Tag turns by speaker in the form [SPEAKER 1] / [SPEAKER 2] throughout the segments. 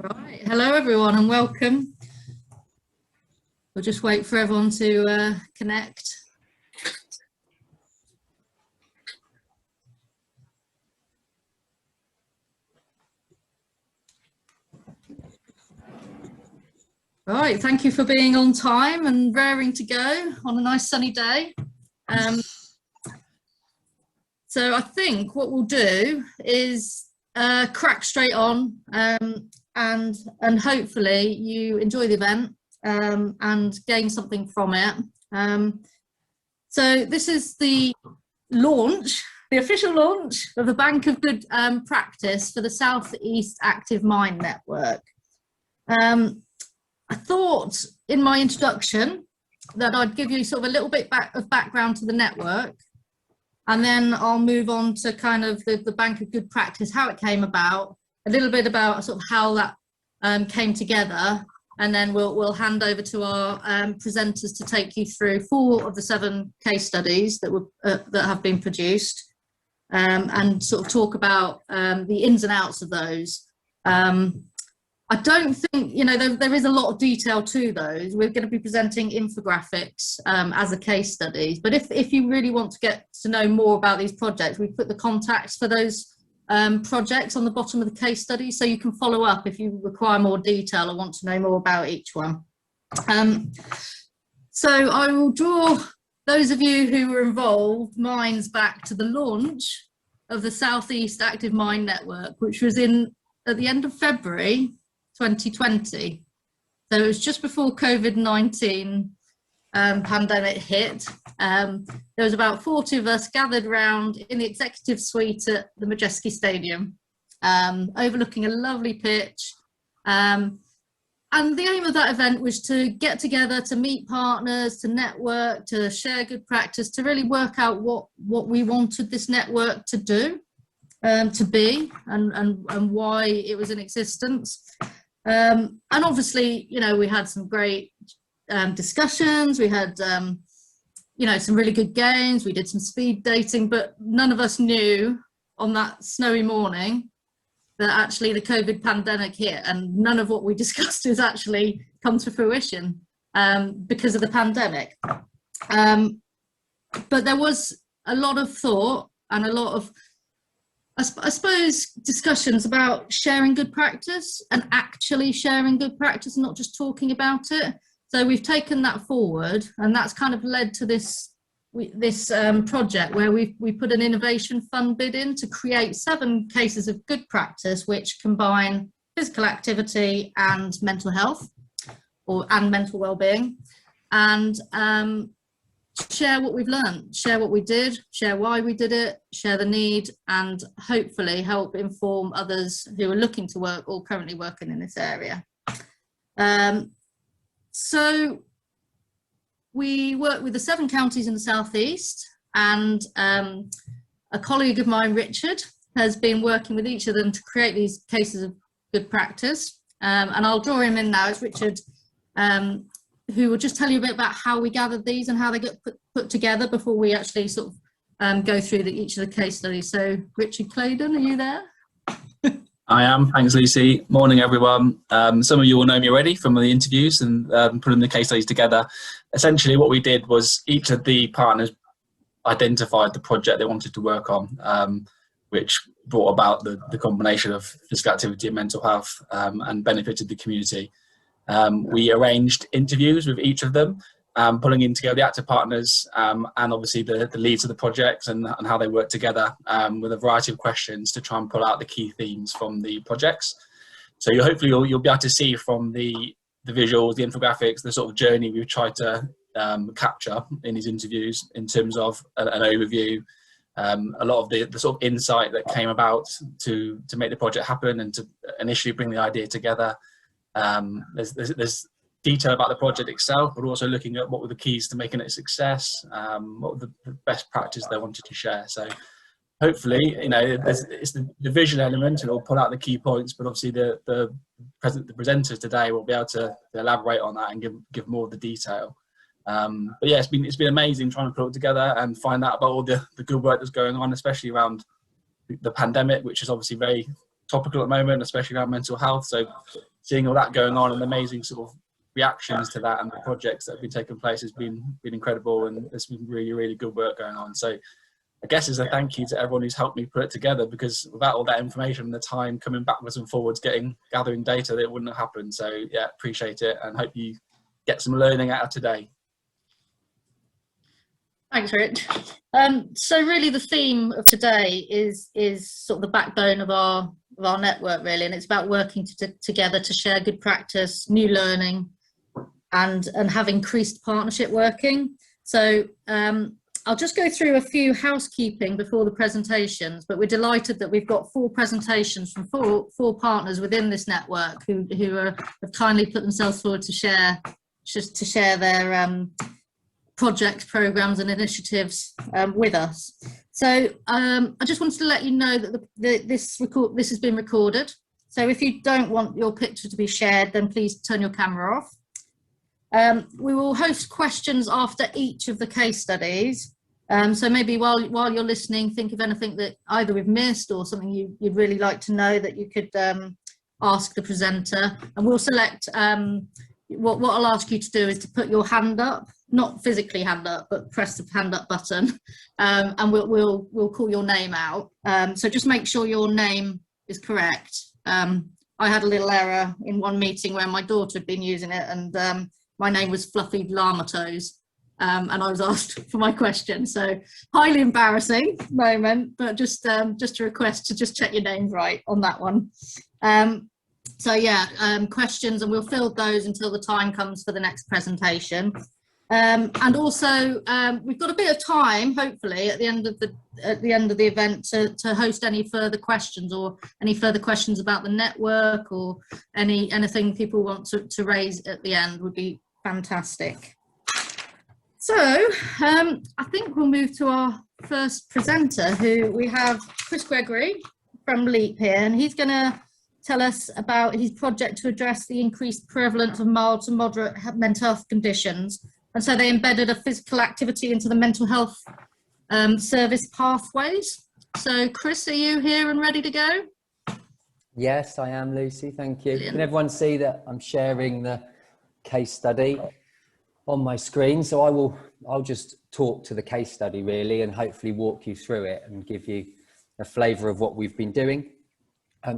[SPEAKER 1] Right, hello everyone and welcome. We'll just wait for everyone to connect. All right, thank you for being on time and raring to go on a nice sunny day. So I think what we'll do is crack straight on and hopefully you enjoy the event and gain something from it. So this is the launch, the official launch of the Bank of Good Practice for the South East Active Mind Network. I thought in my introduction that I'd give you sort of a little bit of background to the network, and then I'll move on to kind of the Bank of Good Practice, how it came about, a little bit about sort of how that came together, and then we'll hand over to our presenters to take you through 4 of the 7 case studies that have been produced, and sort of talk about the ins and outs of those. I don't think, you know, there is a lot of detail to those. We're going to be presenting infographics as a case studies, but if you really want to get to know more about these projects, we've put the contacts for those projects on the bottom of the case study, so you can follow up if you require more detail or want to know more about each one. So I will draw those of you who were involved minds back to the launch of the South East Active Mind Network, which was at the end of February 2020. So it was just before COVID-19 pandemic hit. There was about 40 of us gathered around in the executive suite at the Majeski Stadium, overlooking a lovely pitch. And the aim of that event was to get together, to meet partners, to network, to share good practice, to really work out what we wanted this network to do, to be, and why it was in existence. And obviously, you know, we had some great discussions, we had, you know, some really good games, we did some speed dating, but none of us knew on that snowy morning that actually the COVID pandemic hit, and none of what we discussed has actually come to fruition because of the pandemic. But there was a lot of thought and a lot of, I suppose, discussions about sharing good practice and actually sharing good practice, and not just talking about it. So we've taken that forward, and that's kind of led to this project where we put an innovation fund bid in to create 7 cases of good practice which combine physical activity and mental health and mental well-being, and share what we've learned, share what we did, share why we did it, share the need, and hopefully help inform others who are looking to work or currently working in this area. So we work with the 7 counties in the southeast, and a colleague of mine, Richard, has been working with each of them to create these cases of good practice, and I'll draw him in now. It's Richard, who will just tell you a bit about how we gathered these and how they get put together before we actually sort of go through each of the case studies. So Richard Claydon, are you there?
[SPEAKER 2] I am, thanks Lucy. Morning everyone. Some of you will know me already from the interviews and putting the case studies together. Essentially what we did was each of the partners identified the project they wanted to work on, which brought about the combination of physical activity and mental health, and benefited the community. We arranged interviews with each of them, pulling in together the active partners and obviously the leads of the projects and how they work together, with a variety of questions to try and pull out the key themes from the projects. So hopefully you'll be able to see from the visuals, the infographics, the sort of journey we've tried to capture in these interviews in terms of an overview, a lot of the sort of insight that came about to make the project happen and to initially bring the idea together. There's detail about the project itself, but also looking at what were the keys to making it a success, what were the best practice they wanted to share. So hopefully, you know, it's the vision element, and it'll pull out the key points, but obviously the presenters today will be able to elaborate on that and give more of the detail. But yeah, it's been amazing trying to put it together and find out about all the good work that's going on, especially around the pandemic, which is obviously very topical at the moment, especially around mental health. So seeing all that going on and the amazing sort of reactions to that and the projects that have been taking place has been incredible, and there's been really, really good work going on. So I guess it's a thank you to everyone who's helped me put it together, because without all that information and the time coming backwards and forwards, gathering data, that wouldn't have happened. So yeah, appreciate it, and hope you get some learning out of today.
[SPEAKER 1] Thanks, Rich. So really the theme of today is sort of the backbone of our network, really, and it's about working together to share good practice, new learning, and have increased partnership working. So I'll just go through a few housekeeping before the presentations, but we're delighted that we've got 4 presentations from four partners within this network who have kindly put themselves forward to share their projects, programs and initiatives with us. So I just wanted to let you know that this has been recorded. So if you don't want your picture to be shared, then please turn your camera off. We will host questions after each of the case studies. So maybe while you're listening, think of anything that either we've missed or something you'd really like to know that you could ask the presenter. And we'll select, what I'll ask you to do is to put your hand up, not physically hand up, but press the hand up button, and we'll call your name out. So just make sure your name is correct. I had a little error in one meeting where my daughter had been using it, and my name was Fluffy Llama Toes, and I was asked for my question. So highly embarrassing moment, but just a request to just check your names right on that one. So yeah, questions, and we'll field those until the time comes for the next presentation. And also we've got a bit of time, hopefully, at the end of the event to host any further questions, or any further questions about the network, or anything people want to raise at the end would be fantastic. So I think we'll move to our first presenter, who we have Chris Gregory from LEAP here, and he's going to tell us about his project to address the increased prevalence of mild to moderate mental health conditions. And so they embedded a physical activity into the mental health service pathways. So Chris, are you here and ready to go?
[SPEAKER 3] Yes, I am, Lucy, thank you.
[SPEAKER 1] Brilliant.
[SPEAKER 3] Can everyone see that I'm sharing the case study on my screen? So I'll just talk to the case study really, and hopefully walk you through it and give you a flavour of what we've been doing.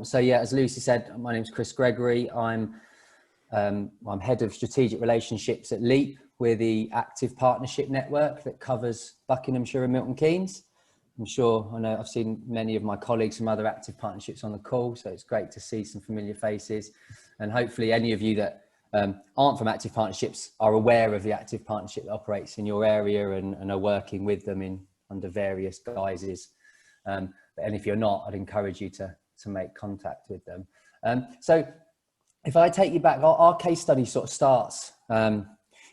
[SPEAKER 3] So yeah, as Lucy said, my name's Chris Gregory. I'm head of strategic relationships at LEAP. We're the active partnership network that covers Buckinghamshire and Milton Keynes. I know I've seen many of my colleagues from other active partnerships on the call, so it's great to see some familiar faces. And hopefully any of you that aren't from active partnerships are aware of the active partnership that operates in your area and are working with them under various guises. And if you're not, I'd encourage you to make contact with them. So if I take you back, our case study sort of starts,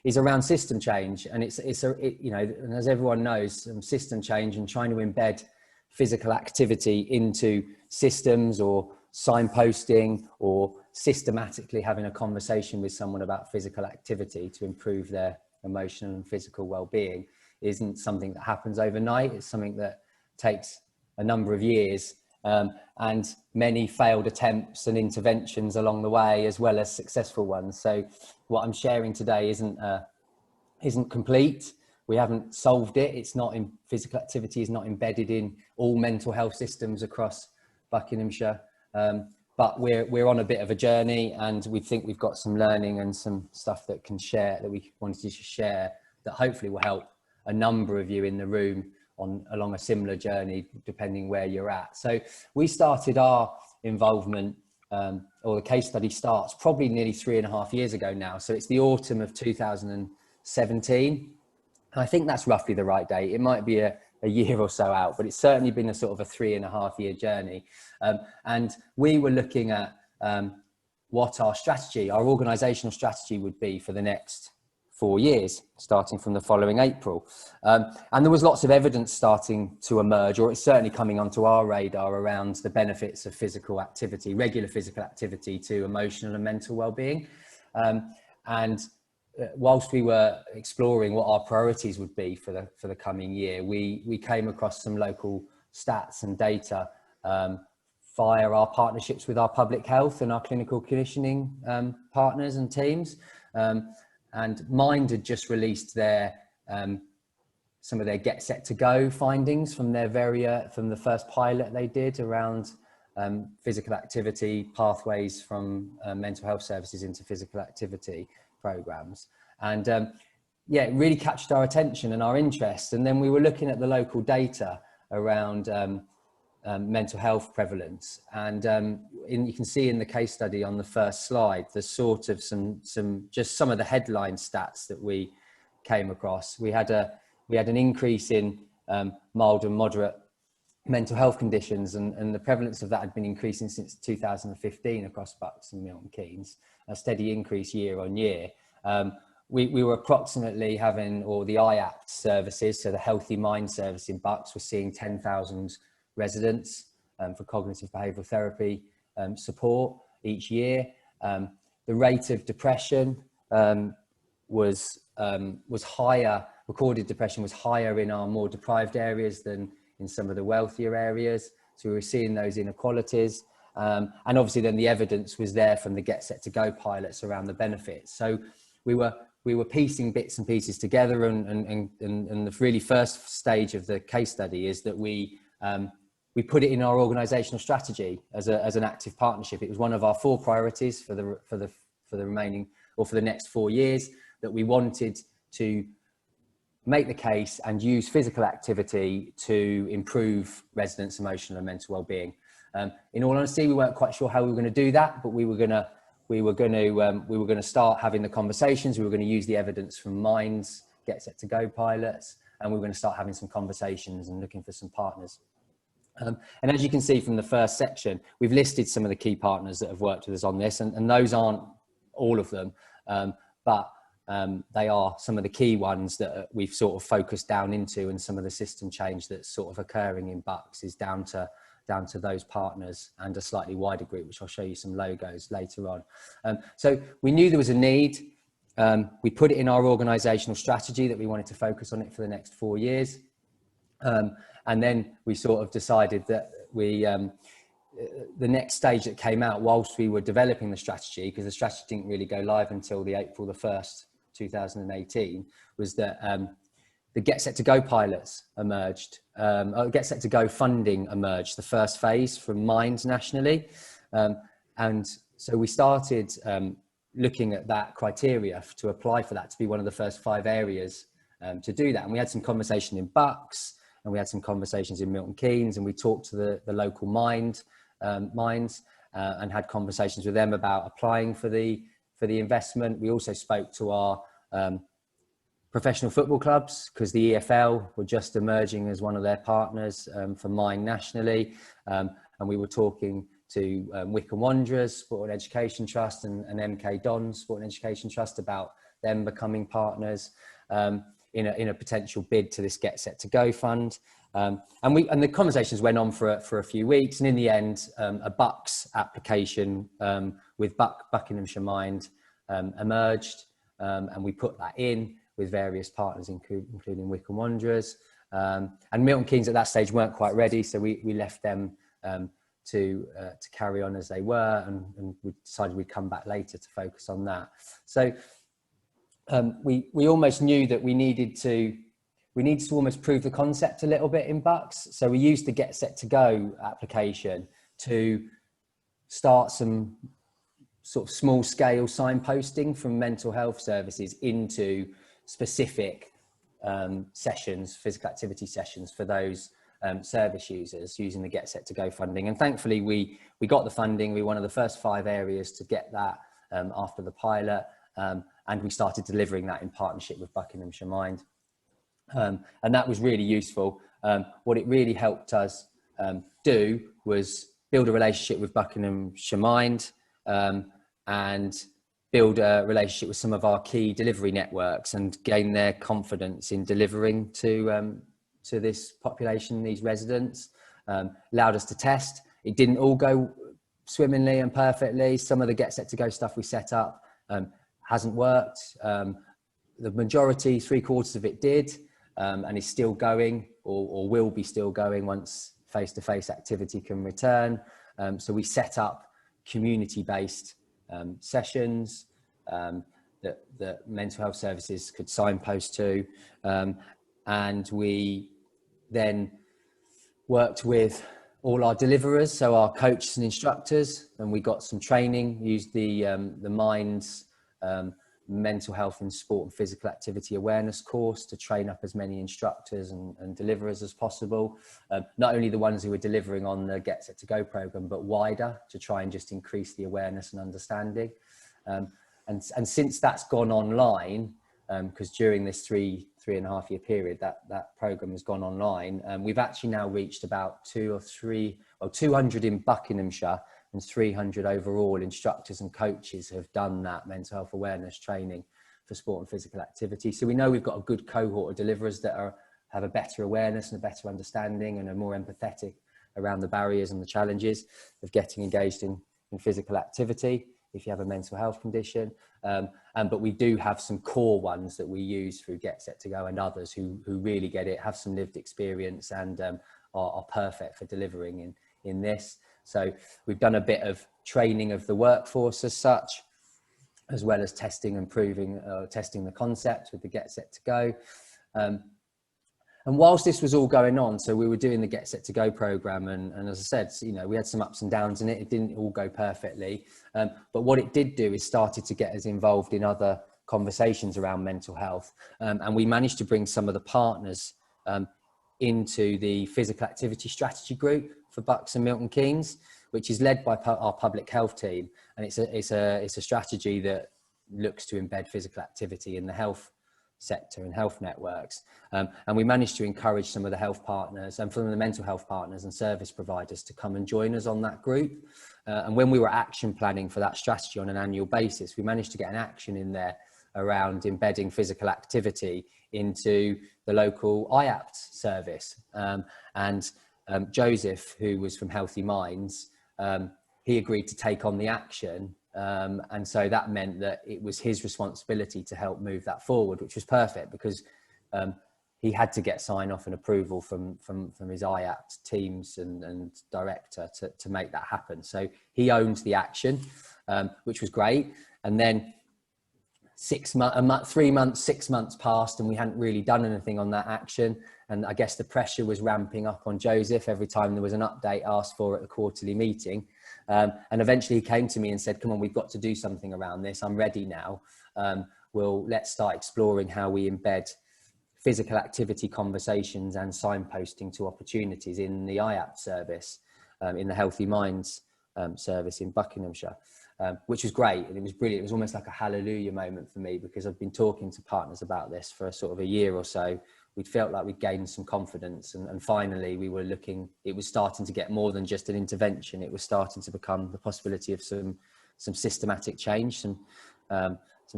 [SPEAKER 3] is around system change, and and as everyone knows, system change and trying to embed physical activity into systems, or signposting, or systematically having a conversation with someone about physical activity to improve their emotional and physical well-being isn't something that happens overnight. It's something that takes a number of years, and many failed attempts and interventions along the way, as well as successful ones. So what I'm sharing today isn't complete. We haven't solved it. It's not in physical activity is not embedded in all mental health systems across Buckinghamshire. But we're on a bit of a journey, and we think we've got some learning and some stuff that we wanted to share that hopefully will help a number of you in the room along a similar journey, depending where you're at. So we started our involvement, or the case study starts probably nearly 3.5 years ago now. So it's the autumn of 2017. And I think that's roughly the right date. It might be a year or so out, but it's certainly been a sort of a 3.5 year journey. And we were looking at what our organisational strategy would be for the next 4 years, starting from the following April. And there was lots of evidence starting to emerge, or it's certainly coming onto our radar, around the benefits of physical activity, regular physical activity, to emotional and mental well-being. And whilst we were exploring what our priorities would be for the coming year, we came across some local stats and data via our partnerships with our public health and our clinical conditioning partners and teams. And Mind had just released their some of their Get Set to Go findings from their from the first pilot they did around physical activity pathways from mental health services into physical activity programs. And yeah, it really captured our attention and our interest. And then we were looking at the local data around mental health prevalence. And you can see in the case study on the first slide, there's sort of just some of the headline stats that we came across. We had an increase in mild and moderate mental health conditions, and the prevalence of that had been increasing since 2015 across Bucks and Milton Keynes, a steady increase year on year. We were approximately having, or the IAPT services, so the Healthy Mind service in Bucks, was seeing 10,000 residents for cognitive behavioural therapy support each year. The rate of depression was higher, recorded depression was higher in our more deprived areas than in some of the wealthier areas. So we were seeing those inequalities. And obviously then the evidence was there from the Get Set to Go pilots around the benefits. So we were piecing bits and pieces together, and the really first stage of the case study is that we put it in our organisational strategy as an active partnership. It was one of our 4 priorities for the remaining, or for the next 4 years, that we wanted to make the case and use physical activity to improve residents' emotional and mental well-being. In all honesty, we weren't quite sure how we were going to do that, but we were going to start having the conversations. We were going to use the evidence from Mind's Get Set to Go pilots, and we were going to start having some conversations and looking for some partners. And as you can see from the first section, we've listed some of the key partners that have worked with us on this, and those aren't all of them, but they are some of the key ones that we've sort of focused down into, and some of the system change that's sort of occurring in Bucks is down to those partners and a slightly wider group, which I'll show you some logos later on. So we knew there was a need. We put it in our organisational strategy that we wanted to focus on it for the next 4 years. And then we sort of decided that the next stage that came out whilst we were developing the strategy, because the strategy didn't really go live until the April the 1st, 2018, was that the Get Set to Go pilots emerged, Get Set to Go funding emerged, the first phase from Mind nationally. And so we started looking at that criteria to apply for that, to be one of the first 5 areas to do that. And we had some conversation in Bucks, and we had some conversations in Milton Keynes, and we talked to the local minds and had conversations with them about applying for the investment. We also spoke to our professional football clubs, because the EFL were just emerging as one of their partners for Mind nationally. And we were talking to Wycombe Wanderers Sport and Education Trust and MK Dons Sport and Education Trust about them becoming partners in a potential bid to this Get Set to Go fund. And the conversations went on for a few weeks, and in the end, a Bucks application with Buckinghamshire Mind emerged, and we put that in with various partners, including Wycombe Wanderers. And Milton Keynes at that stage weren't quite ready, so we left them to carry on as they were, and we decided we'd come back later to focus on that. So we almost knew that we needed to almost prove the concept a little bit in Bucks. So we used the Get Set to Go application to start some sort of small scale signposting from mental health services into specific sessions, physical activity sessions for those service users using the Get Set to Go funding. And thankfully we got the funding. We were one of the first 5 areas to get that after the pilot, and we started delivering that in partnership with Buckinghamshire Mind. And that was really useful. What it really helped us do was build a relationship with Buckinghamshire Mind and build a relationship with some of our key delivery networks and gain their confidence in delivering to this population, these residents. Allowed us to test. It didn't all go swimmingly and perfectly. Some of the Get Set to Go stuff we set up hasn't worked. The majority, 3/4 of it did, and is still going, or will be still going once face-to-face activity can return. So we set up community-based sessions that mental health services could signpost to, and we then worked with all our deliverers, so our coaches and instructors, and we got some training, used the Minds mental health and sport and physical activity awareness course to train up as many instructors and deliverers as possible. Not only the ones who were delivering on the Get Set to Go program, but wider, to try and just increase the awareness and understanding. And since that's gone online, because during this three and a half year period, that program has gone online, we've actually now reached about 200 in Buckinghamshire, and 300 overall instructors and coaches have done that mental health awareness training for sport and physical activity. So we know we've got a good cohort of deliverers that have a better awareness and a better understanding and are more empathetic around the barriers and the challenges of getting engaged in physical activity if you have a mental health condition. But we do have some core ones that we use through Get Set to Go and others who really get it, have some lived experience, and are perfect for delivering in this. So we've done a bit of training of the workforce as such, as well as testing and testing the concept with the Get Set to Go. And whilst this was all going on, so we were doing the Get Set to Go program, and as I said, you know, we had some ups and downs in it. It didn't all go perfectly, but what it did do is started to get us involved in other conversations around mental health, and we managed to bring some of the partners into the physical activity strategy group for Bucks and Milton Keynes, which is led by our public health team, and it's a strategy that looks to embed physical activity in the health sector and health networks, and we managed to encourage some of the health partners and from the mental health partners and service providers to come and join us on that group. And when we were action planning for that strategy on an annual basis, we managed to get an action in there around embedding physical activity into the local IAPT service. And Joseph, who was from Healthy Minds, he agreed to take on the action. And so that meant that it was his responsibility to help move that forward, which was perfect because he had to get sign off and approval from his IAPT teams and director to make that happen. So he owned the action, which was great. And then 6 months passed and we hadn't really done anything on that action. And I guess the pressure was ramping up on Joseph every time there was an update asked for at the quarterly meeting. And eventually he came to me and said, come on, we've got to do something around this. I'm ready now. Let's start exploring how we embed physical activity conversations and signposting to opportunities in the IAPT service, in the Healthy Minds service in Buckinghamshire. Which was great, and it was brilliant. It was almost like a hallelujah moment for me because I've been talking to partners about this for sort of a year or so. We'd felt like we'd gained some confidence, and finally we were it was starting to get more than just an intervention. It was starting to become the possibility of some systematic change, some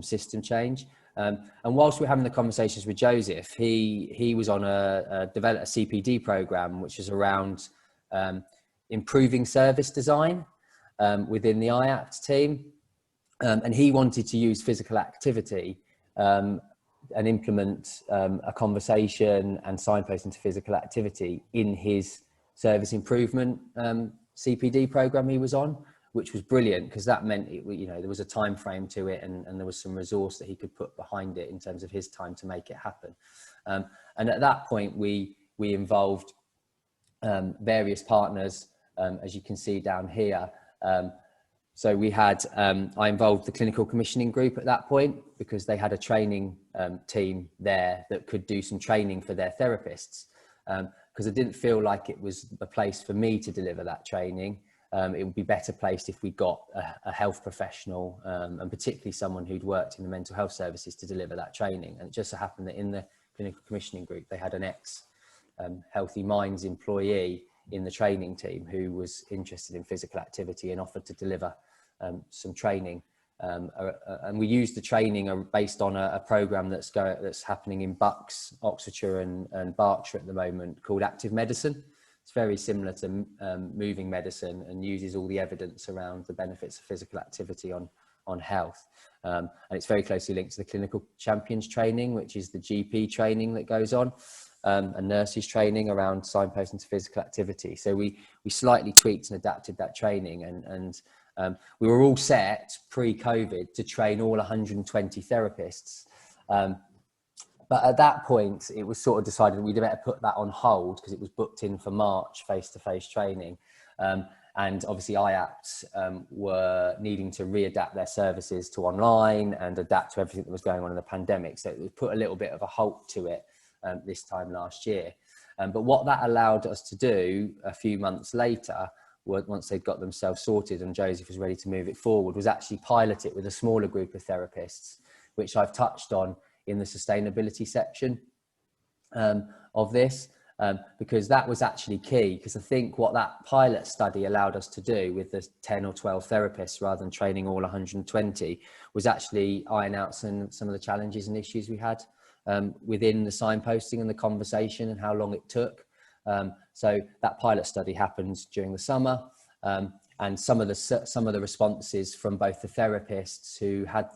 [SPEAKER 3] system change. And whilst we're having the conversations with Joseph, he was on a CPD program, which is around improving service design within the IAPT team, and he wanted to use physical activity and implement a conversation and signposting to physical activity in his service improvement CPD program he was on, which was brilliant because that meant there was a time frame to it and there was some resource that he could put behind it in terms of his time to make it happen. And at that point we involved various partners, as you can see down here. So we had, I involved the clinical commissioning group at that point because they had a training team there that could do some training for their therapists. Because I didn't feel like it was the place for me to deliver that training. It would be better placed if we got a health professional and particularly someone who'd worked in the mental health services to deliver that training. And it just so happened that in the clinical commissioning group, they had an ex-Healthy Minds employee in the training team who was interested in physical activity and offered to deliver some training. And we used the training based on a program that's happening in Bucks, Oxfordshire and Berkshire at the moment called Active Medicine. It's very similar to moving medicine and uses all the evidence around the benefits of physical activity on health. And it's very closely linked to the clinical champions training, which is the GP training that goes on. and nurses training around signposting to physical activity. So we slightly tweaked and adapted that training, and we were all set pre-COVID to train all 120 therapists. But at that point, it was sort of decided we'd better put that on hold because it was booked in for March face-to-face training. And obviously IAPTs were needing to readapt their services to online and adapt to everything that was going on in the pandemic. So it put a little bit of a halt to it this time last year. But what that allowed us to do a few months later, once they'd got themselves sorted and Joseph was ready to move it forward, was actually pilot it with a smaller group of therapists, which I've touched on in the sustainability section of this. Because that was actually key, because I think what that pilot study allowed us to do with the 10 or 12 therapists rather than training all 120 was actually iron out some of the challenges and issues we had within the signposting and the conversation and how long it took. So that pilot study happened during the summer, and some of the responses from both the therapists who had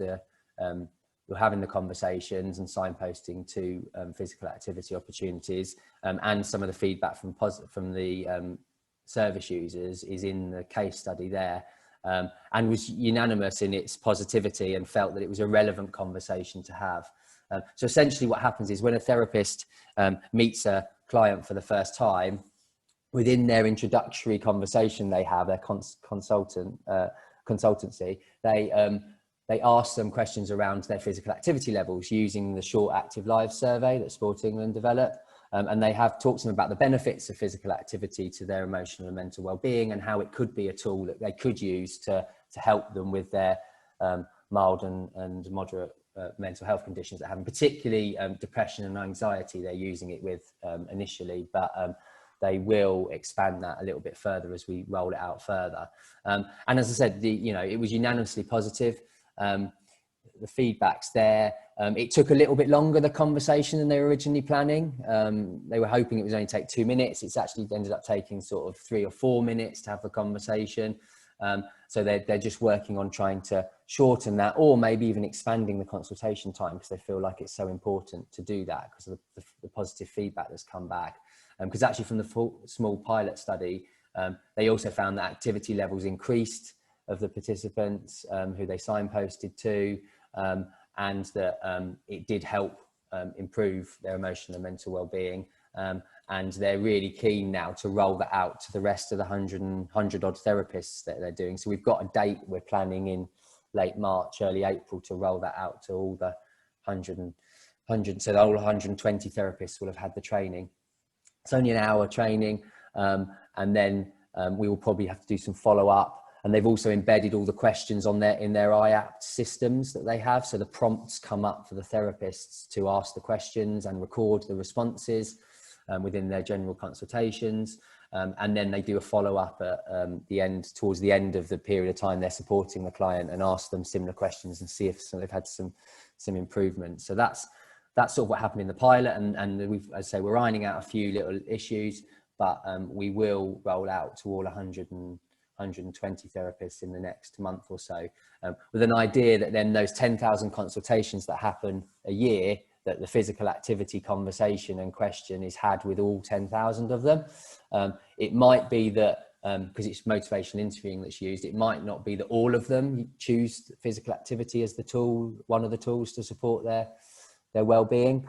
[SPEAKER 3] were having the conversations and signposting to physical activity opportunities, and some of the feedback from the service users is in the case study there, and was unanimous in its positivity and felt that it was a relevant conversation to have. So essentially what happens is when a therapist meets a client for the first time, within their introductory conversation they have, their consultancy, they ask them questions around their physical activity levels using the short active live survey that Sport England developed. And they have talked to them about the benefits of physical activity to their emotional and mental well-being, and how it could be a tool that they could use to help them with their mild and moderate mental health conditions that have, particularly depression and anxiety. They're using it with initially, but they will expand that a little bit further as we roll it out further. And as I said, it was unanimously positive. The feedback's there. It took a little bit longer, the conversation, than they were originally planning. They were hoping it was only take 2 minutes. It's actually ended up taking sort of 3 or 4 minutes to have the conversation. So they're just working on trying to shorten that, or maybe even expanding the consultation time, because they feel like it's so important to do that because of the positive feedback that's come back. Because actually from the small pilot study, they also found that activity levels increased of the participants who they signposted to, and that it did help improve their emotional and mental well-being. And they're really keen now to roll that out to the rest of the 100 odd therapists that they're doing. So we've got a date we're planning in late March, early April to roll that out to all the 100. So all 120 therapists will have had the training. It's only an hour training, and then we will probably have to do some follow-up. And they've also embedded all the questions in their IAPT systems that they have. So the prompts come up for the therapists to ask the questions and record the responses within their general consultations. And then they do a follow-up at towards the end of the period of time they're supporting the client, and ask them similar questions and see if they've had some improvement. So that's sort of what happened in the pilot. And we've, as I say, we're ironing out a few little issues, but we will roll out to all 120 therapists in the next month or so, with an idea that then those 10,000 consultations that happen a year, that the physical activity conversation and question is had with all 10,000 of them. It might be that, because it's motivational interviewing that's used, it might not be that all of them choose physical activity as the tool, one of the tools to support their well-being.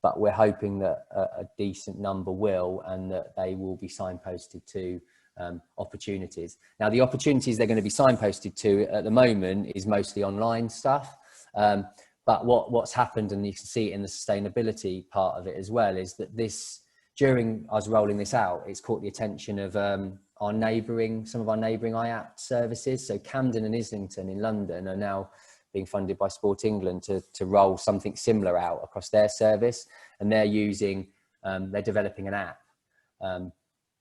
[SPEAKER 3] But we're hoping that a decent number will, and that they will be signposted to opportunities. Now, the opportunities they're going to be signposted to at the moment is mostly online stuff. But what's happened, and you can see it in the sustainability part of it as well, is that during us rolling this out, it's caught the attention of some of our neighbouring IAPT services. So Camden and Islington in London are now being funded by Sport England to roll something similar out across their service. And they're developing an app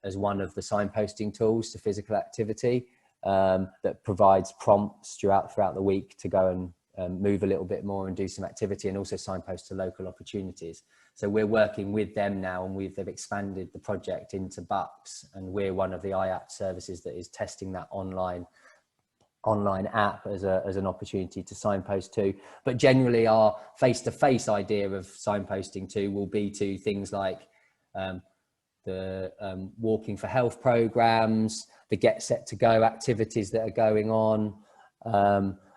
[SPEAKER 3] as one of the signposting tools to physical activity that provides prompts throughout the week to go and move a little bit more and do some activity, and also signpost to local opportunities. So we're working with them now, and they've expanded the project into Bucks, and we're one of the IAPT services that is testing that online online app as an opportunity to signpost to. But generally our face-to-face idea of signposting to will be to things like the Walking for Health programs, the Get Set to Go activities that are going on,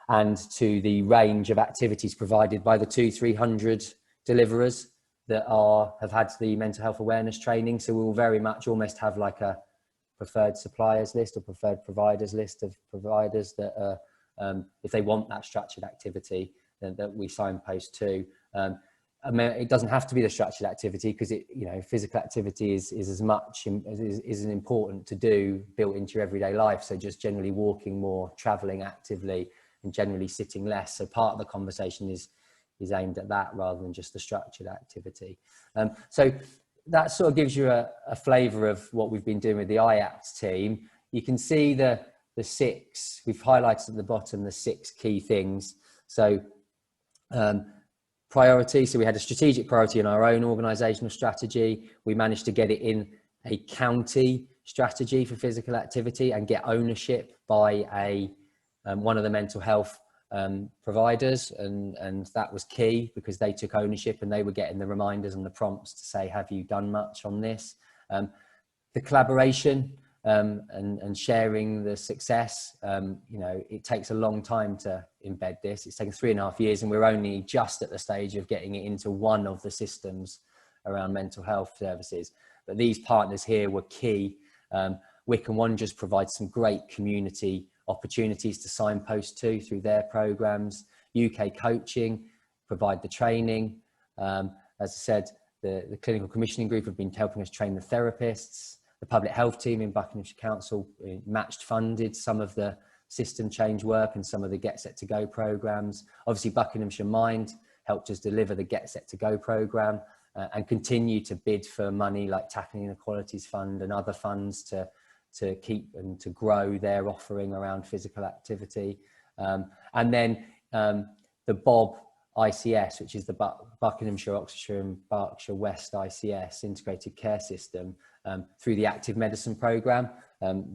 [SPEAKER 3] and to the range of activities provided by the 200-300 deliverers that have had the mental health awareness training. So we will very much almost have like a preferred suppliers list or preferred providers list of providers that are, if they want that structured activity, then that we signpost to. I mean, it doesn't have to be the structured activity, because physical activity is as much is important to do, built into your everyday life. So just generally walking more, traveling actively, and generally sitting less. So part of the conversation is aimed at that rather than just the structured activity. So that sort of gives you a flavour of what we've been doing with the IAPT team. You can see the 6, we've highlighted at the bottom the 6 key things. So priority, so we had a strategic priority in our own organisational strategy. We managed to get it in a county strategy for physical activity and get ownership by one of the mental health providers, and that was key because they took ownership and they were getting the reminders and the prompts to say, have you done much on this? The collaboration and sharing the success, it takes a long time to embed this. It's taken 3.5 years, and we're only just at the stage of getting it into one of the systems around mental health services. But these partners here were key. Wick and Wanderers provide some great community opportunities to signpost to through their programs. UK Coaching provide the training. As I said, the clinical commissioning group have been helping us train the therapists. The public health team in Buckinghamshire Council matched funded some of the system change work and some of the Get Set to Go programs. Obviously Buckinghamshire Mind helped us deliver the Get Set to Go program and continue to bid for money like Tackling Inequalities Fund and other funds to keep and to grow their offering around physical activity. And then the Bob ICS, which is the Buckinghamshire, Oxfordshire and Berkshire West ICS, Integrated Care System, through the Active Medicine Programme.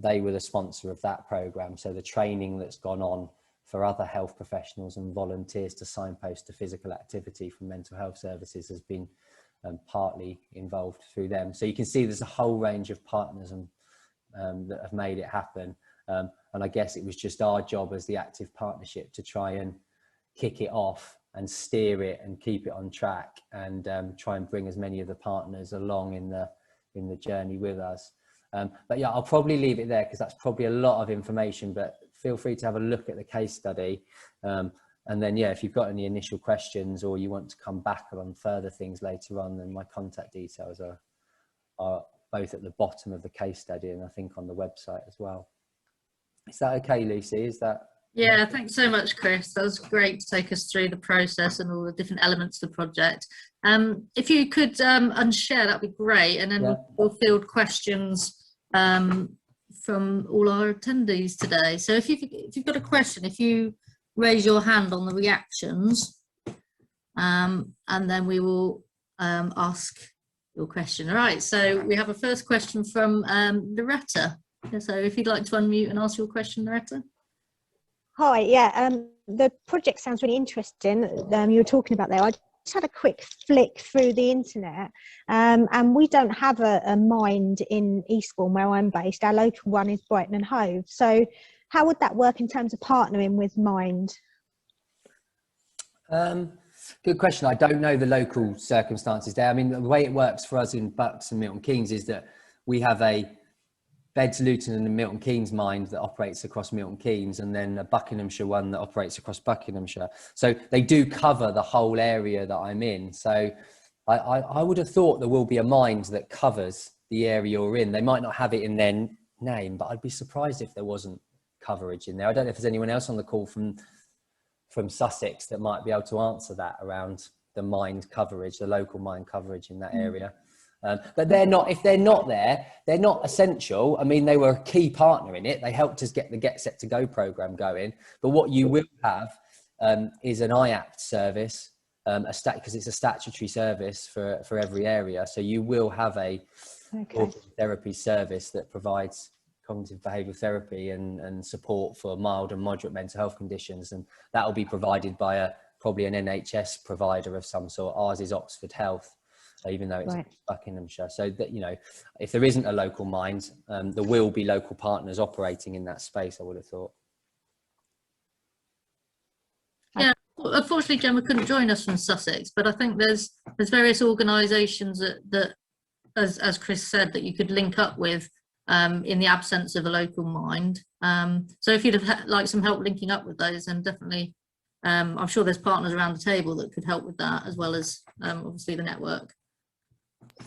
[SPEAKER 3] They were the sponsor of that programme. So the training that's gone on for other health professionals and volunteers to signpost to physical activity from mental health services has been partly involved through them. So you can see there's a whole range of partners and that have made it happen. And I guess it was just our job as the active partnership to try and kick it off and steer it and keep it on track and try and bring as many of the partners along in the journey with us. But yeah, I'll probably leave it there because that's probably a lot of information, but feel free to have a look at the case study. And then, yeah, if you've got any initial questions or you want to come back on further things later on, then my contact details are both at the bottom of the case study and I think on the website as well. Is that okay, Lucy? Is that?
[SPEAKER 1] Yeah, thanks so much, Chris. That was great to take us through the process and all the different elements of the project. If you could unshare, that'd be great. And then we'll field questions from all our attendees today. So if you've got a question, if you raise your hand on the reactions, and then we will ask your question. All right, so we have a first question from Loretta. So if you'd like to unmute and ask your question, Loretta.
[SPEAKER 4] Hi, yeah, the project sounds really interesting. You were talking about there. I just had a quick flick through the internet, and we don't have a Mind in Eastbourne where I'm based. Our local one is Brighton and Hove. So how would that work in terms of partnering with Mind?
[SPEAKER 3] Good question. I don't know the local circumstances there. I mean, the way it works for us in Bucks and Milton Keynes is that we have a Beds, Luton and Milton Keynes Mind that operates across Milton Keynes, and then a Buckinghamshire one that operates across Buckinghamshire. So they do cover the whole area that I'm in. So I would have thought there will be a Mind that covers the area you're in. They might not have it in their name, but I'd be surprised if there wasn't coverage in there. I don't know if there's anyone else on the call from Sussex that might be able to answer that around the Mind coverage, the local Mind coverage in that area. But they're not, if they're not there, they're not essential. I mean, they were a key partner in it. They helped us get the Get Set to Go program going. But what you will have is an IAPT service, because it's a statutory service for every area. So you will have a therapy service that provides cognitive behavioural therapy and support for mild and moderate mental health conditions, and that will be provided by probably an NHS provider of some sort. Ours is Oxford Health, even though it's Buckinghamshire. So that, you know, if there isn't a local mind, there will be local partners operating in that space, I would have thought.
[SPEAKER 1] Yeah, unfortunately, Gemma couldn't join us from Sussex, but I think there's various organisations that as Chris said, that you could link up with in the absence of a local mind. So if you'd have like some help linking up with those, then definitely, I'm sure there's partners around the table that could help with that, as well as obviously the network.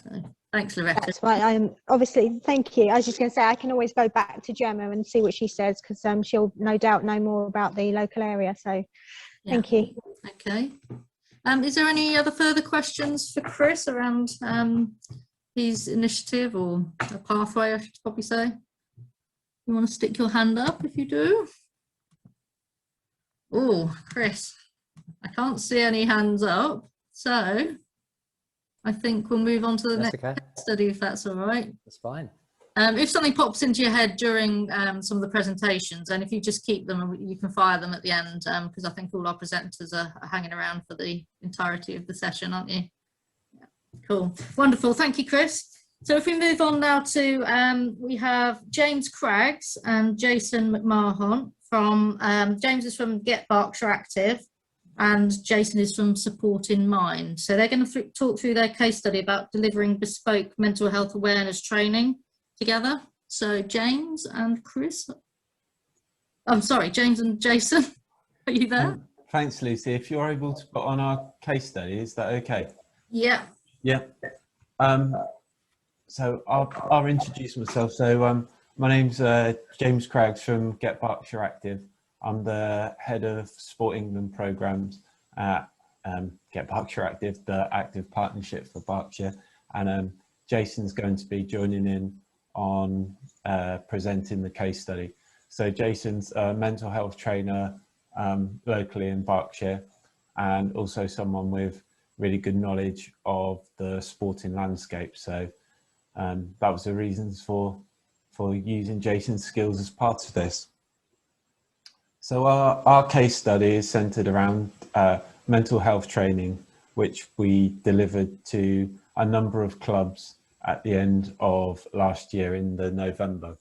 [SPEAKER 1] So thanks, Loretta.
[SPEAKER 4] That's right. Obviously, thank you. I was just going to say, I can always go back to Gemma and see what she says, because she'll no doubt know more about the local area. So thank you.
[SPEAKER 1] Okay. Is there any other further questions for Chris around his initiative, or a pathway, I should probably say? You want to stick your hand up if you do? Oh, Chris, I can't see any hands up, so I think we'll move on to the next study, if that's all right.
[SPEAKER 3] That's fine.
[SPEAKER 1] If something pops into your head during some of the presentations, and if you just keep them, and you can fire them at the end, because I think all our presenters are hanging around for the entirety of the session, aren't you? Yeah. Cool, wonderful, thank you, Chris. So if we move on now to, we have James Craggs and Jason McMahon from, James is from Get Berkshire Active, and Jason is from Support in Mind. So they're going to talk through their case study about delivering bespoke mental health awareness training together. So James and Chris, I'm sorry, James and Jason, are you there?
[SPEAKER 5] Thanks, Lucy. If you're able to put on our case study, is that okay?
[SPEAKER 1] Yeah.
[SPEAKER 5] Yeah. So I'll introduce myself. So my name's James Craggs from Get Berkshire Active. I'm the head of Sport England programmes at Get Berkshire Active, the active partnership for Berkshire. And Jason's going to be joining in on presenting the case study. So Jason's a mental health trainer locally in Berkshire, and also someone with really good knowledge of the sporting landscape. So that was the reasons for using Jason's skills as part of this. So our case study is centered around mental health training, which we delivered to a number of clubs at the end of last year in the November.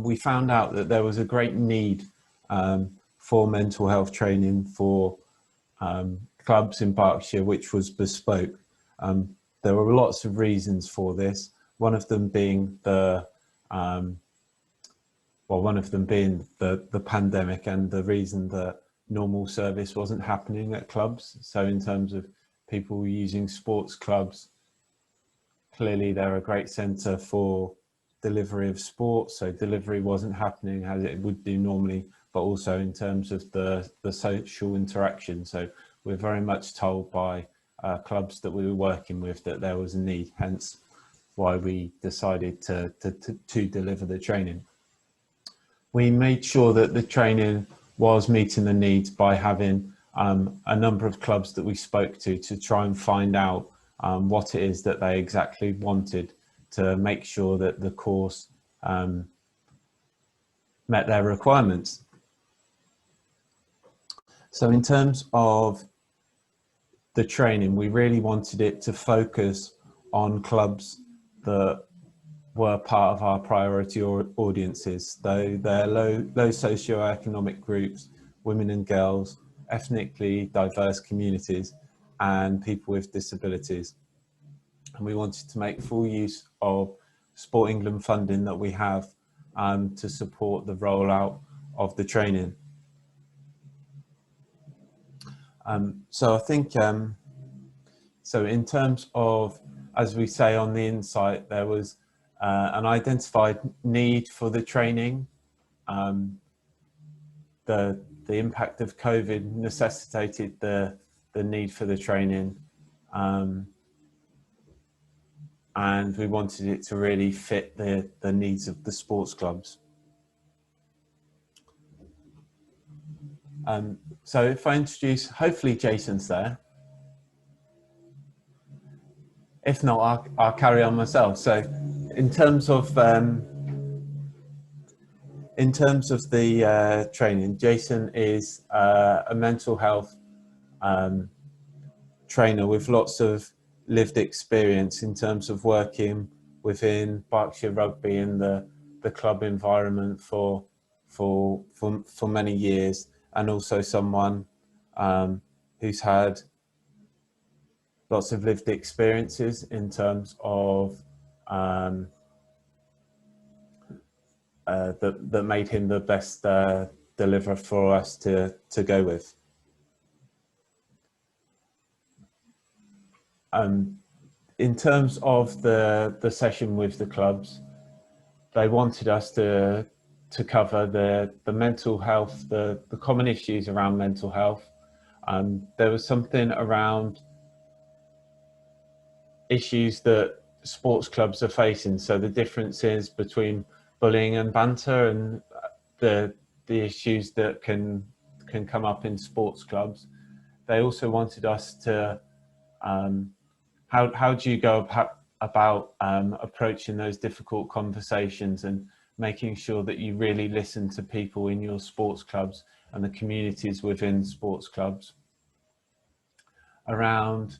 [SPEAKER 5] We found out that there was a great need for mental health training for clubs in Berkshire, which was bespoke. There were lots of reasons for this. One of them being the pandemic, and the reason that normal service wasn't happening at clubs. So in terms of people using sports clubs, clearly they're a great centre for delivery of sport, so delivery wasn't happening as it would do normally, but also in terms of the social interaction. So we're very much told by clubs that we were working with that there was a need, hence why we decided to deliver the training. We made sure that the training was meeting the needs by having a number of clubs that we spoke to try and find out what it is that they exactly wanted, to make sure that the course met their requirements. So in terms of the training, we really wanted it to focus on clubs that were part of our priority audiences, though they're low socioeconomic groups, women and girls, ethnically diverse communities, and people with disabilities. And we wanted to make full use of Sport England funding that we have to support the rollout of the training. So I think, so in terms of, as we say on the insight, there was an identified need for the training. The impact of COVID necessitated the need for the training. And we wanted it to really fit the needs of the sports clubs. So if I introduce, hopefully Jason's there. If not, I'll carry on myself. So in terms of in terms of the training, Jason is a mental health trainer with lots of lived experience in terms of working within Berkshire Rugby in the club environment for many years, and also someone who's had lots of lived experiences in terms of that made him the best deliverer for us to go with. In terms of the session with the clubs, they wanted us to cover the mental health, the common issues around mental health. There was something around issues that sports clubs are facing, so the differences between bullying and banter, and the issues that can come up in sports clubs. They also wanted us to how do you go about approaching those difficult conversations and making sure that you really listen to people in your sports clubs and the communities within sports clubs, around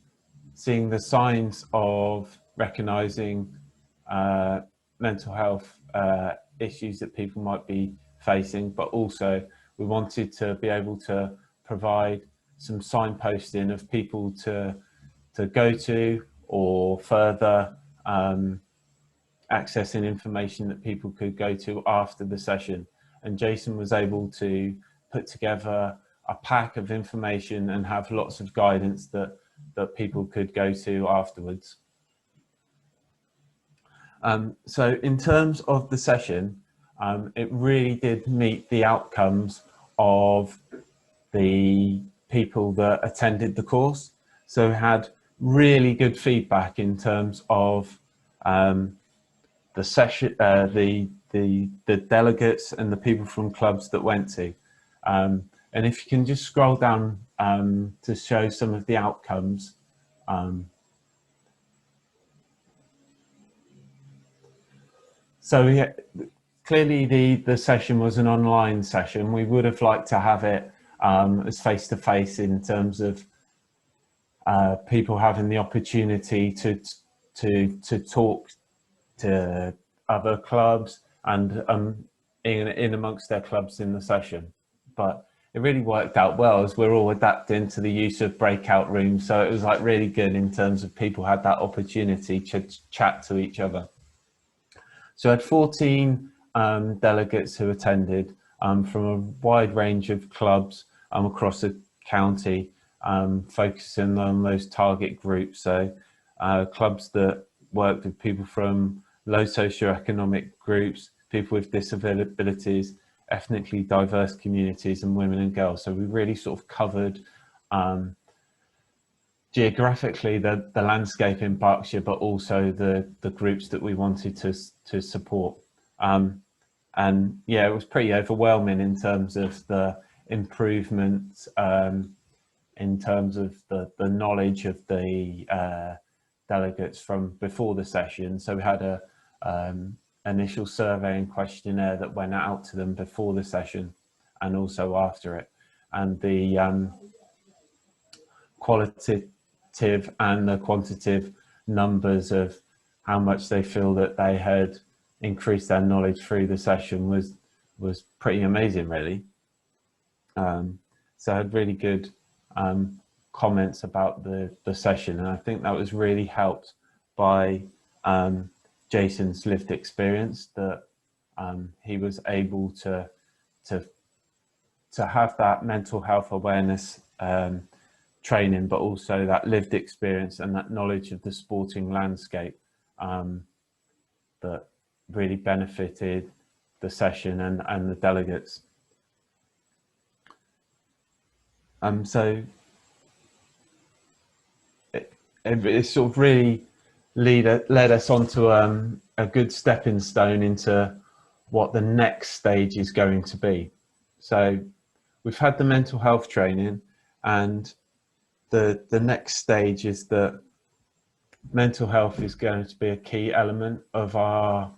[SPEAKER 5] seeing the signs of recognizing mental health issues that people might be facing, but also we wanted to be able to provide some signposting of people to go to, or further accessing information that people could go to after the session. And Jason was able to put together a pack of information and have lots of guidance that people could go to afterwards. So in terms of the session, it really did meet the outcomes of the people that attended the course. So we had really good feedback in terms of the session, the delegates and the people from clubs that went to. And if you can just scroll down to show some of the outcomes. So clearly the session was an online session. We would have liked to have it as face-to-face in terms of people having the opportunity to talk to other clubs and in amongst their clubs in the session. But it really worked out well, as we're all adapting to the use of breakout rooms. So it was like really good in terms of people had that opportunity to chat to each other. So I had 14 delegates who attended from a wide range of clubs across the county, focusing on those target groups. So clubs that worked with people from low socioeconomic groups, people with disabilities, ethnically diverse communities, and women and girls. So we really sort of covered geographically the landscape in Berkshire, but also the groups that we wanted to support. And yeah, it was pretty overwhelming in terms of the improvements, in terms of the knowledge of the delegates from before the session. So we had a initial survey and questionnaire that went out to them before the session and also after it. And the qualitative and the quantitative numbers of how much they feel that they had increased their knowledge through the session was pretty amazing, really. So I had really good comments about the session, and I think that was really helped by Jason's lived experience, that he was able to have that mental health awareness training, but also that lived experience and that knowledge of the sporting landscape that really benefited the session and the delegates. So it sort of really led us onto a good stepping stone into what the next stage is going to be. So we've had the mental health training, and the next stage is that mental health is going to be a key element of our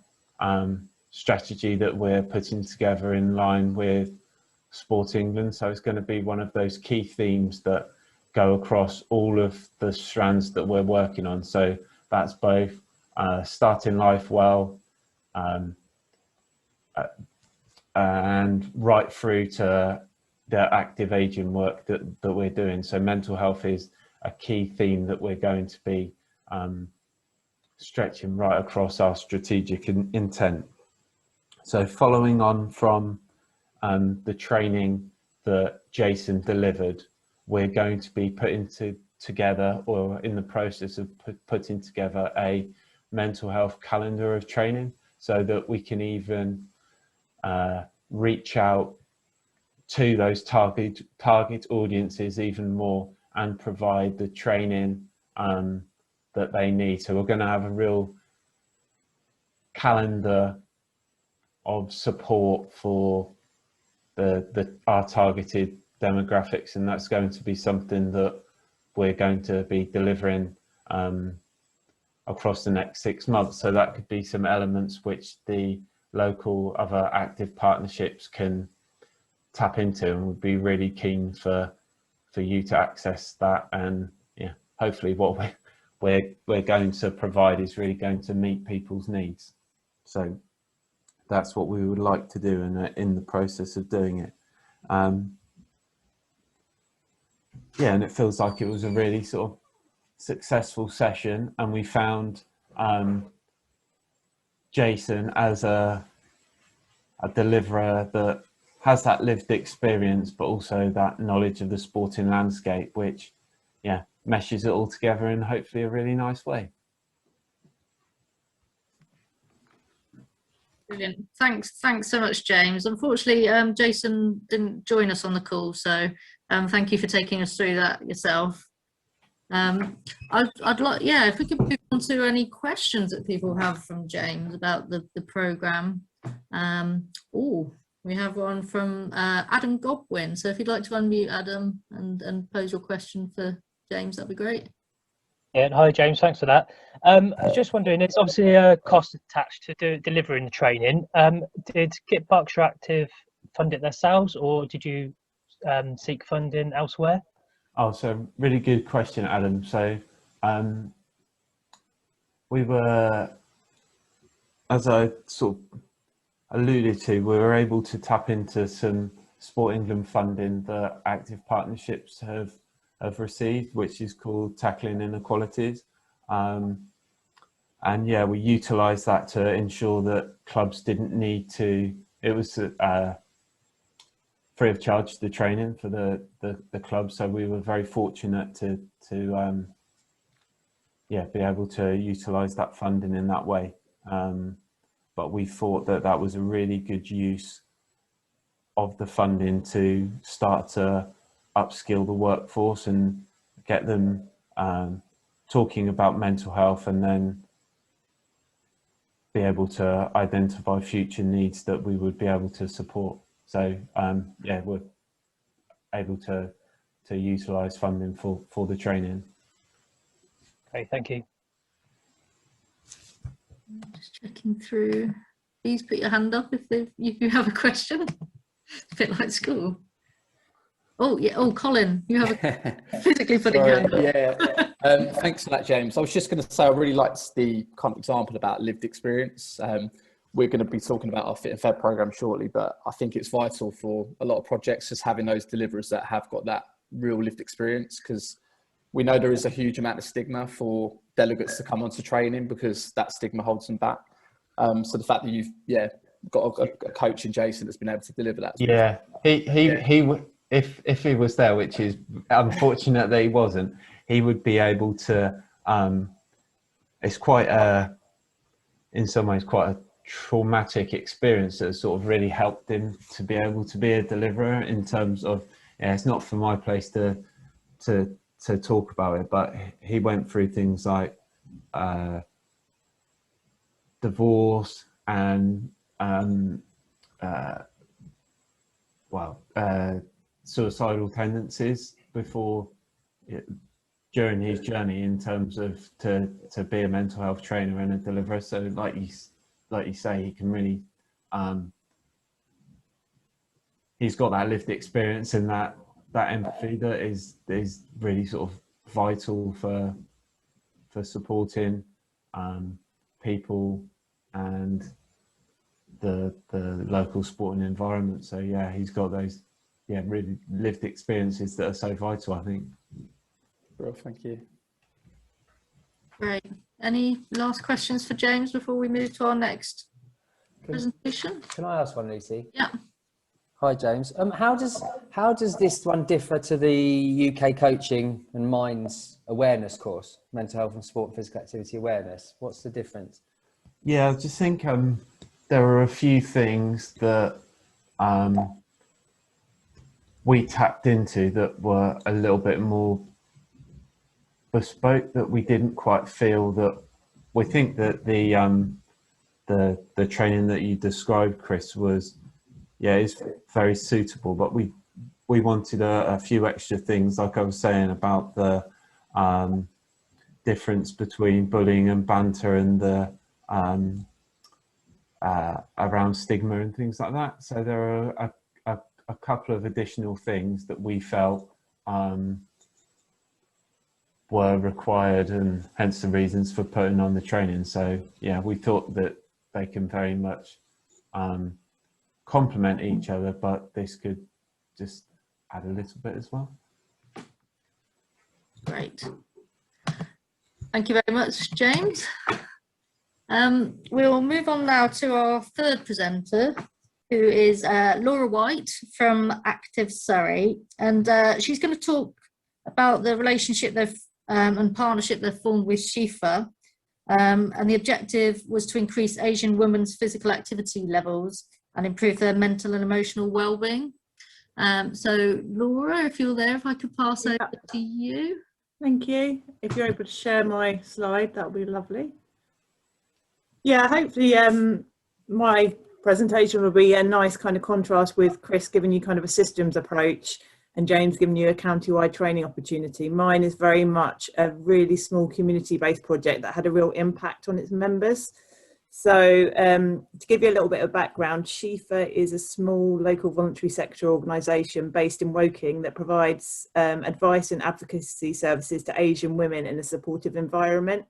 [SPEAKER 5] strategy that we're putting together in line with Sport England. So it's going to be one of those key themes that go across all of the strands that we're working on. So that's both starting life well, and right through to the active aging work that we're doing. So mental health is a key theme that we're going to be stretching right across our strategic intent. So following on from the training that Jason delivered, we're going to be putting together, or in the process of putting together, a mental health calendar of training, so that we can even reach out to those target audiences even more and provide the training that they need. So we're going to have a real calendar of support for our targeted demographics, and that's going to be something that we're going to be delivering across the next 6 months. So that could be some elements which the local other active partnerships can tap into, and would be really keen for you to access that. And yeah, hopefully what we're going to provide is really going to meet people's needs. So that's what we would like to do, in the process of doing it. Yeah, and it feels like it was a really sort of successful session, and we found Jason as a deliverer that has that lived experience, but also that knowledge of the sporting landscape, which, yeah, meshes it all together in hopefully a really nice way.
[SPEAKER 1] Brilliant. Thanks so much, James. Unfortunately, Jason didn't join us on the call, so thank you for taking us through that yourself. I'd like, yeah, if we could move on to any questions that people have from James about the programme. Oh, we have one from Adam Godwin. So if you'd like to unmute, Adam, and pose your question for James, that'd be great.
[SPEAKER 6] Yeah, hi James, thanks for that. I was just wondering, there's obviously a cost attached to delivering the training. Did Get Berkshire Active fund it themselves, or did you seek funding elsewhere?
[SPEAKER 5] Oh, so really good question, Adam. So we were, as I sort of alluded to, we were able to tap into some Sport England funding that active partnerships have received, which is called Tackling Inequalities. And yeah, we utilised that to ensure that clubs didn't need to, it was free of charge, the training for the club. So we were very fortunate to yeah, be able to utilise that funding in that way. But we thought that that was a really good use of the funding to start to upskill the workforce and get them talking about mental health, and then be able to identify future needs that we would be able to support. So yeah, we're able to utilise funding for the training.
[SPEAKER 6] Okay, thank you.
[SPEAKER 1] Just checking through. Please put your hand up if you have a question. It's a bit like school. Oh yeah. Oh, Colin, you have a physically putting your hand up.
[SPEAKER 7] Yeah. Thanks for that, James. I was just going to say I really liked the kind of example about lived experience. We're going to be talking about our Fit and Fed program shortly, but I think it's vital for a lot of projects just having those deliverers that have got that real lived experience, because we know there is a huge amount of stigma for delegates to come onto training because that stigma holds them back. So the fact that you've got a coach in Jason that's been able to deliver that.
[SPEAKER 5] Yeah, he if he was there, which is unfortunate that he wasn't, he would be able to. It's quite in some ways quite a traumatic experience that sort of really helped him to be able to be a deliverer. In terms of, yeah, it's not for my place to talk about it, but he went through things like divorce and suicidal tendencies during his journey, in terms of to be a mental health trainer and a deliverer. So like you say, he can really he's got that lived experience and that empathy that is really sort of vital for supporting people and the local sporting environment. So yeah, he's got those really lived experiences that are so vital, I think.
[SPEAKER 7] Well, thank you.
[SPEAKER 1] Great. Any last questions for James before we move to our next presentation?
[SPEAKER 3] Can I ask one, Lucy?
[SPEAKER 1] Yeah.
[SPEAKER 3] Hi, James. How does this one differ to the UK Coaching and Minds awareness course, mental health and sport and physical activity awareness? What's the difference?
[SPEAKER 5] Yeah, I just think there are a few things that we tapped into that were a little bit more bespoke, that we didn't quite feel that. We think that the training that you described, Chris, is very suitable, but we wanted a few extra things, like I was saying about the difference between bullying and banter and the around stigma and things like that. So there are a couple of additional things that we felt were required, and hence the reasons for putting on the training. So yeah, we thought that they can very much complement each other, but this could just add a little bit as well.
[SPEAKER 1] Great. Thank you very much, James. We'll move on now to our third presenter, who is Laura White from Active Surrey, and she's going to talk about the relationship and partnership they've formed with Shifa, and the objective was to increase Asian women's physical activity levels and improve their mental and emotional well-being. So Laura, if you're there, if I could pass over to you.
[SPEAKER 8] Thank you. If you're able to share my slide, that would be lovely. Yeah, hopefully my presentation will be a nice kind of contrast with Chris giving you kind of a systems approach and James giving you a county-wide training opportunity. Mine is very much a really small community-based project that had a real impact on its members. So to give you a little bit of background, Shifa is a small local voluntary sector organisation based in Woking that provides advice and advocacy services to Asian women in a supportive environment.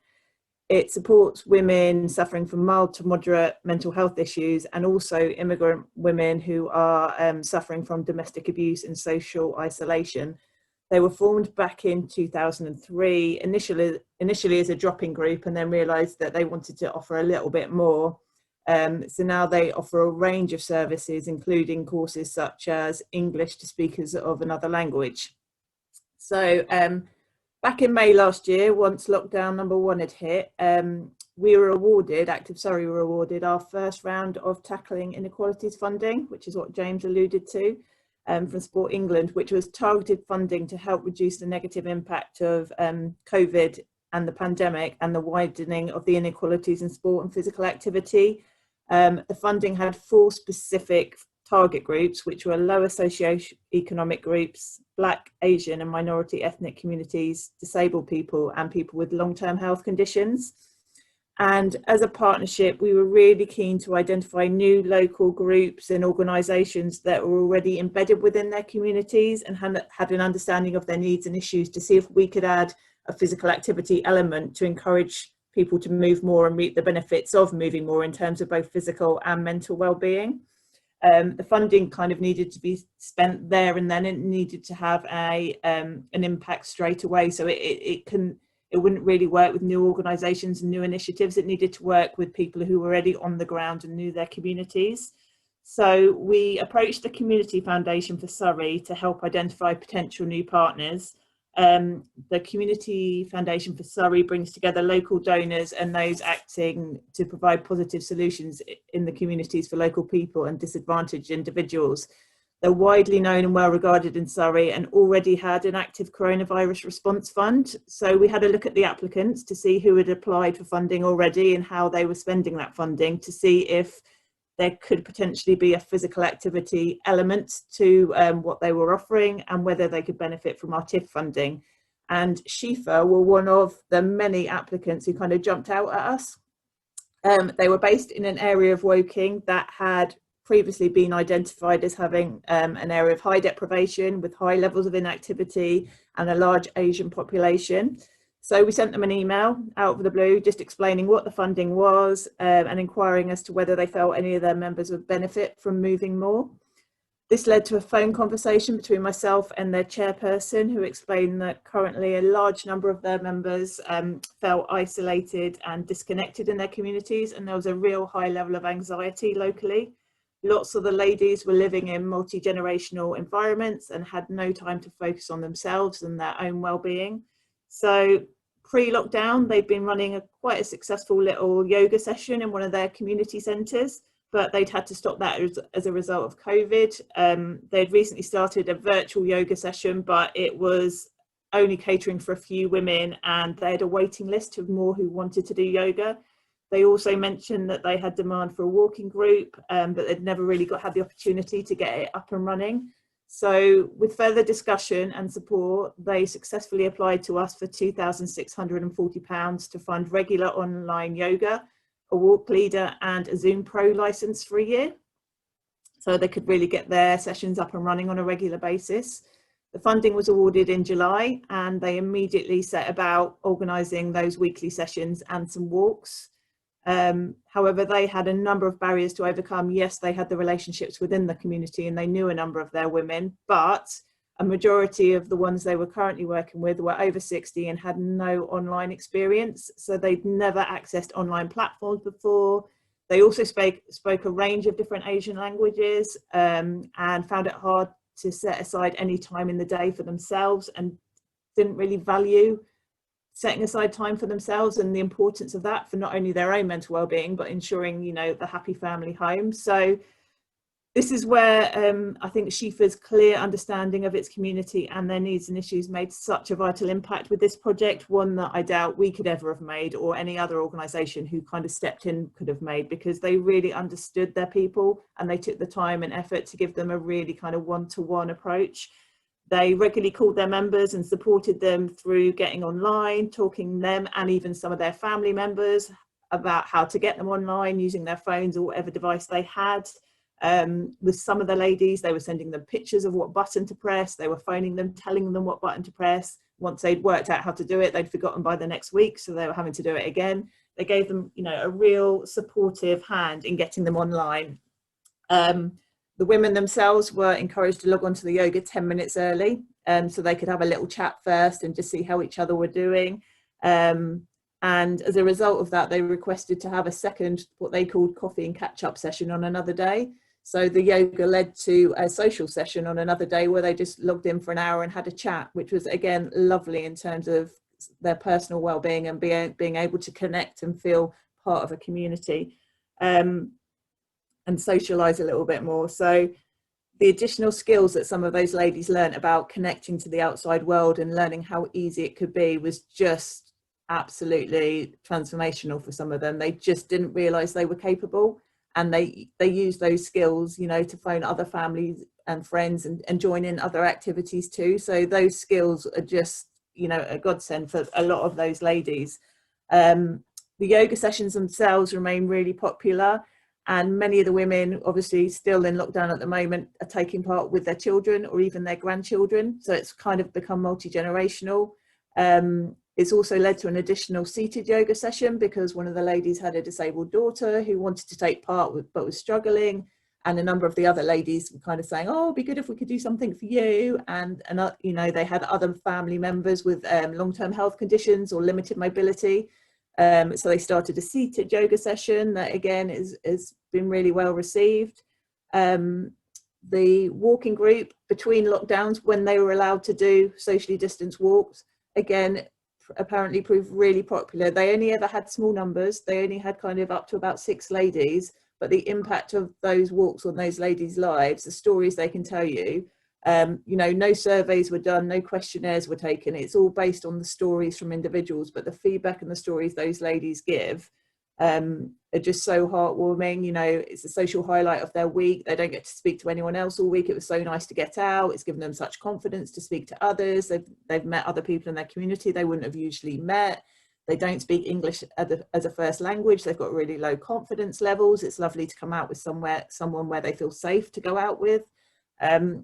[SPEAKER 8] It supports women suffering from mild to moderate mental health issues and also immigrant women who are suffering from domestic abuse and social isolation. They were formed back in 2003, initially as a drop-in group, and then realised that they wanted to offer a little bit more. So now they offer a range of services, including courses such as English to speakers of another language. So back in May last year, once lockdown number 1 had hit, we were awarded, Active Surrey were awarded our first round of Tackling Inequalities funding, which is what James alluded to, from Sport England, which was targeted funding to help reduce the negative impact of COVID and the pandemic and the widening of the inequalities in sport and physical activity. The funding had 4 specific target groups, which were lower socioeconomic groups, Black, Asian and minority ethnic communities, disabled people and people with long-term health conditions. And as a partnership, we were really keen to identify new local groups and organisations that were already embedded within their communities and had an understanding of their needs and issues, to see if we could add a physical activity element to encourage people to move more and reap the benefits of moving more in terms of both physical and mental well-being. The funding kind of needed to be spent there and then. It needed to have an impact straight away. So it wouldn't really work with new organisations and new initiatives. It needed to work with people who were already on the ground and knew their communities. So we approached the Community Foundation for Surrey to help identify potential new partners. The Community Foundation for Surrey brings together local donors and those acting to provide positive solutions in the communities for local people and disadvantaged individuals. They're widely known and well regarded in Surrey and already had an active coronavirus response fund. So we had a look at the applicants to see who had applied for funding already and how they were spending that funding, to see if there could potentially be a physical activity element to what they were offering and whether they could benefit from our TIF funding. And Shifa were one of the many applicants who kind of jumped out at us. They were based in an area of Woking that had previously been identified as having an area of high deprivation with high levels of inactivity and a large Asian population. So we sent them an email out of the blue, just explaining what the funding was and inquiring as to whether they felt any of their members would benefit from moving more. This led to a phone conversation between myself and their chairperson, who explained that currently a large number of their members felt isolated and disconnected in their communities, and there was a real high level of anxiety locally. Lots of the ladies were living in multi-generational environments and had no time to focus on themselves and their own well-being. So pre-lockdown, they'd been running quite a successful little yoga session in one of their community centres, but they'd had to stop that as a result of COVID. They'd recently started a virtual yoga session, but it was only catering for a few women, and they had a waiting list of more who wanted to do yoga. They also mentioned that they had demand for a walking group, but they'd never really had the opportunity to get it up and running. So with further discussion and support, they successfully applied to us for £2,640 to fund regular online yoga, a walk leader and a Zoom Pro license for a year, so they could really get their sessions up and running on a regular basis. The funding was awarded in July, and they immediately set about organising those weekly sessions and some walks. However, they had a number of barriers to overcome. Yes, they had the relationships within the community and they knew a number of their women, but a majority of the ones they were currently working with were over 60 and had no online experience. So they'd never accessed online platforms before. They also spoke a range of different Asian languages and found it hard to set aside any time in the day for themselves, and didn't really value setting aside time for themselves and the importance of that for not only their own mental well-being, but ensuring, you know, the happy family home. So this is where I think Shifa's clear understanding of its community and their needs and issues made such a vital impact with this project, one that I doubt we could ever have made, or any other organisation who kind of stepped in could have made, because they really understood their people and they took the time and effort to give them a really kind of one-to-one approach. They regularly called their members and supported them through getting online, talking them and even some of their family members about how to get them online using their phones or whatever device they had. With some of the ladies, they were sending them pictures of what button to press. They were phoning them, telling them what button to press. Once they'd worked out how to do it, they'd forgotten by the next week, so they were having to do it again. They gave them, you know, a real supportive hand in getting them online. The women themselves were encouraged to log on to the yoga 10 minutes early, so they could have a little chat first and just see how each other were doing. And as a result of that, they requested to have a second, what they called coffee and catch-up session on another day. So the yoga led to a social session on another day where they just logged in for an hour and had a chat, which was, again, lovely in terms of their personal well-being and being able to connect and feel part of a community. And socialise a little bit more. So the additional skills that some of those ladies learned about connecting to the outside world and learning how easy it could be was just absolutely transformational for some of them. They just didn't realise they were capable, and they used those skills, you know, to phone other families and friends and join in other activities too. So those skills are just, you know, a godsend for a lot of those ladies. The yoga sessions themselves remain really popular. And many of the women, obviously still in lockdown at the moment, are taking part with their children or even their grandchildren. So it's kind of become multi-generational. It's also led to an additional seated yoga session because one of the ladies had a disabled daughter who wanted to take part but was struggling. And a number of the other ladies were kind of saying, oh, it'd be good if we could do something for you. And you know, they had other family members with long-term health conditions or limited mobility. So they started a seated yoga session that, again, has been really well received. The walking group between lockdowns, when they were allowed to do socially distanced walks, again, apparently proved really popular. They only ever had small numbers. They only had kind of up to about 6 ladies, but the impact of those walks on those ladies' lives, the stories they can tell you, you know, no surveys were done, no questionnaires were taken. It's all based on the stories from individuals, but the feedback and the stories those ladies give are just so heartwarming. You know, it's a social highlight of their week. They don't get to speak to anyone else all week. It was so nice to get out. It's given them such confidence to speak to others. They've met other people in their community they wouldn't have usually met. They don't speak English as a first language. They've got really low confidence levels. It's lovely to come out with someone where they feel safe to go out with.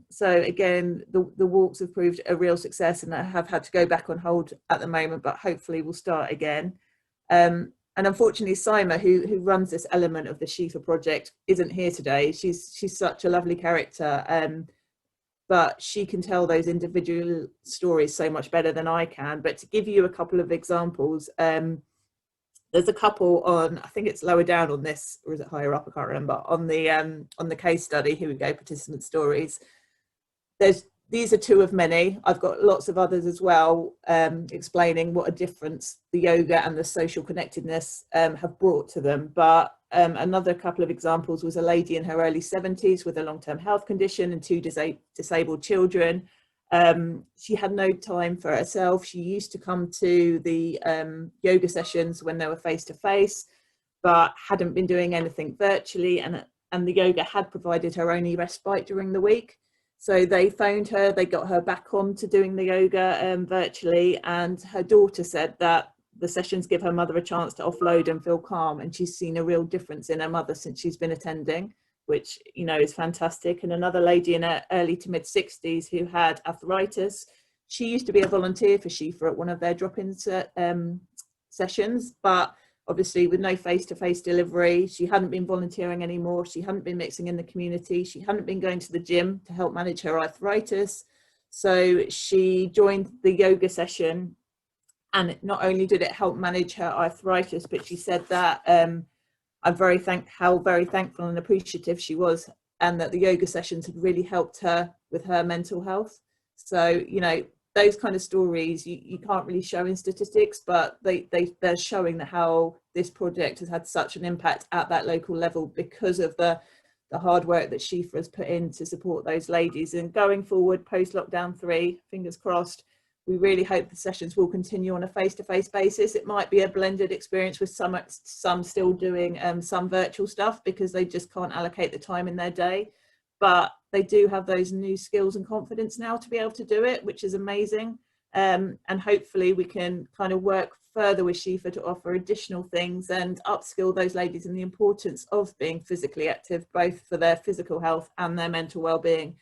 [SPEAKER 8] So again, the walks have proved a real success, and I have had to go back on hold at the moment, but hopefully we'll start again. And unfortunately, Sima, who runs this element of the Shifa project, isn't here today. She's such a lovely character, but she can tell those individual stories so much better than I can. But to give you a couple of examples, there's a couple on, I think it's lower down on this, or is it higher up? I can't remember. On the case study, here we go, participant stories. These are two of many. I've got lots of others as well, explaining what a difference the yoga and the social connectedness have brought to them. But another couple of examples was a lady in her early 70s with a long-term health condition and two disabled children. She had no time for herself. She used to come to the yoga sessions when they were face-to-face, but hadn't been doing anything virtually, and the yoga had provided her only respite during the week. So they phoned her, they got her back on to doing the yoga virtually, and her daughter said that the sessions give her mother a chance to offload and feel calm, and she's seen a real difference in her mother since she's been attending, which, you know, is fantastic. And another lady in her early to mid 60s who had arthritis, she used to be a volunteer for Shifa at one of their drop-in sessions, but obviously with no face-to-face delivery, she hadn't been volunteering anymore. She hadn't been mixing in the community. She hadn't been going to the gym to help manage her arthritis. So she joined the yoga session, and not only did it help manage her arthritis, but she said that I'm very thankful and appreciative she was, and that the yoga sessions had really helped her with her mental health. So, you know, those kind of stories you can't really show in statistics, but they're showing that how this project has had such an impact at that local level because of the hard work that Shifa has put in to support those ladies. And going forward, post lockdown 3, fingers crossed, we really hope the sessions will continue on a face-to-face basis. It might be a blended experience with some still doing some virtual stuff because they just can't allocate the time in their day. But they do have those new skills and confidence now to be able to do it, which is amazing. And hopefully we can kind of work further with Shifa to offer additional things and upskill those ladies in the importance of being physically active, both for their physical health and their mental well-being.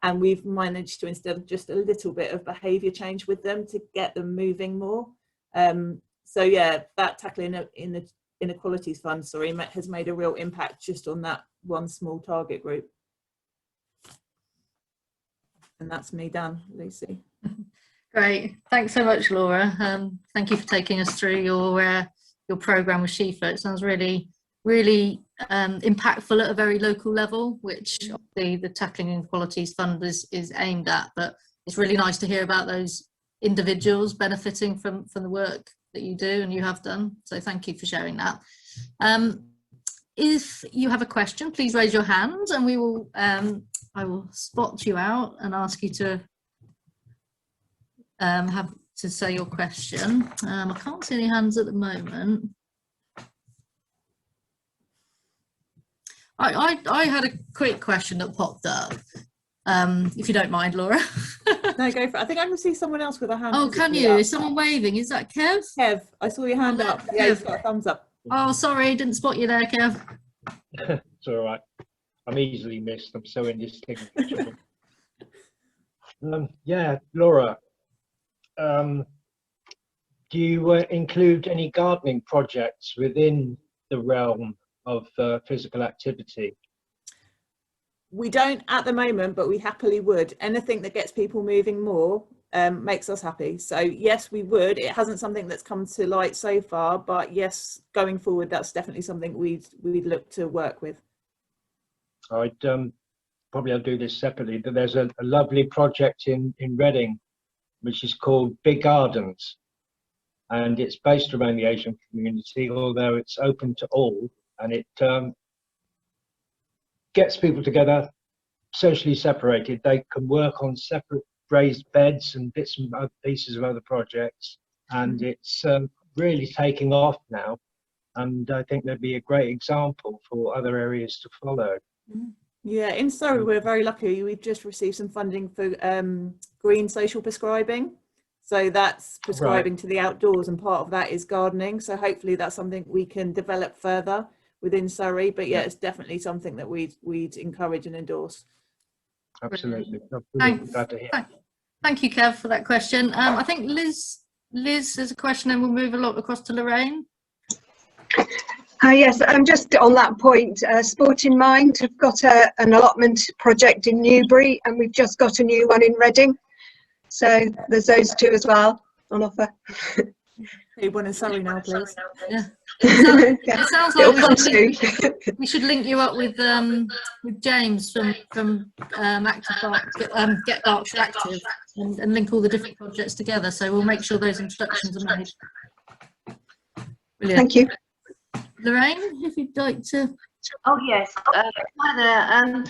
[SPEAKER 8] And we've managed to instill just a little bit of behaviour change with them to get them moving more. So yeah, that tackling in the inequalities fund, has made a real impact just on that one small target group. And that's me done, Lucy.
[SPEAKER 1] Great, thanks so much, Laura. Thank you for taking us through your programme with Shifa. It sounds really impactful at a very local level, which obviously the Tackling Inequalities Fund is aimed at. But it's really nice to hear about those individuals benefiting from the work that you do and you have done. So thank you for sharing that. If you have a question, please raise your hand, and we will. I will spot you out and ask you to have to say your question. I can't see any hands at the moment. I had a quick question that popped up, if you don't mind, Laura.
[SPEAKER 8] No, go for it. I think I can see someone else with a hand.
[SPEAKER 1] Oh, can you? Is someone waving? Is that Kev?
[SPEAKER 8] Kev, I saw your hand up. Yeah, he's got a thumbs up.
[SPEAKER 1] Oh, sorry, didn't spot you there, Kev.
[SPEAKER 9] It's all right. I'm easily missed. I'm so indistinguishable. Yeah, Laura, do you include any gardening projects within the realm of physical activity?
[SPEAKER 8] We don't at the moment, but we happily would. Anything that gets people moving more makes us happy. So yes, we would. It hasn't something that's come to light so far, but yes, going forward, that's definitely something we'd look to work with.
[SPEAKER 9] I'd probably I'll do this separately, but there's a lovely project in Reading which is called Big Gardens, and it's based around the Asian community, although it's open to all, and it gets people together socially separated. They can work on separate raised beds and bits and pieces of other projects, and it's really taking off now, and I think there'd be a great example for other areas to follow.
[SPEAKER 8] Yeah, in Surrey we're very lucky. We've just received some funding for green social prescribing. So that's prescribing to the outdoors, and part of that is gardening. So hopefully that's something we can develop further within Surrey. But yeah, it's definitely something that we'd encourage and endorse.
[SPEAKER 9] Absolutely.
[SPEAKER 1] Thank you, Kev, for that question. I think Liz has a question, and we'll move along across to Lorraine.
[SPEAKER 10] Yes, just on that point, Sport in Mind have got an allotment project in Newbury, and we've just got a new one in Reading. So there's those two as well on offer.
[SPEAKER 8] One in Surrey now, please.
[SPEAKER 1] Yeah. It sounds like we should link you up with James from Active Get Berkshire Active and link all the different projects together. So we'll make sure those introductions are made. Brilliant.
[SPEAKER 10] Thank you.
[SPEAKER 1] Lorraine, if you'd like to.
[SPEAKER 11] Oh yes, hi there.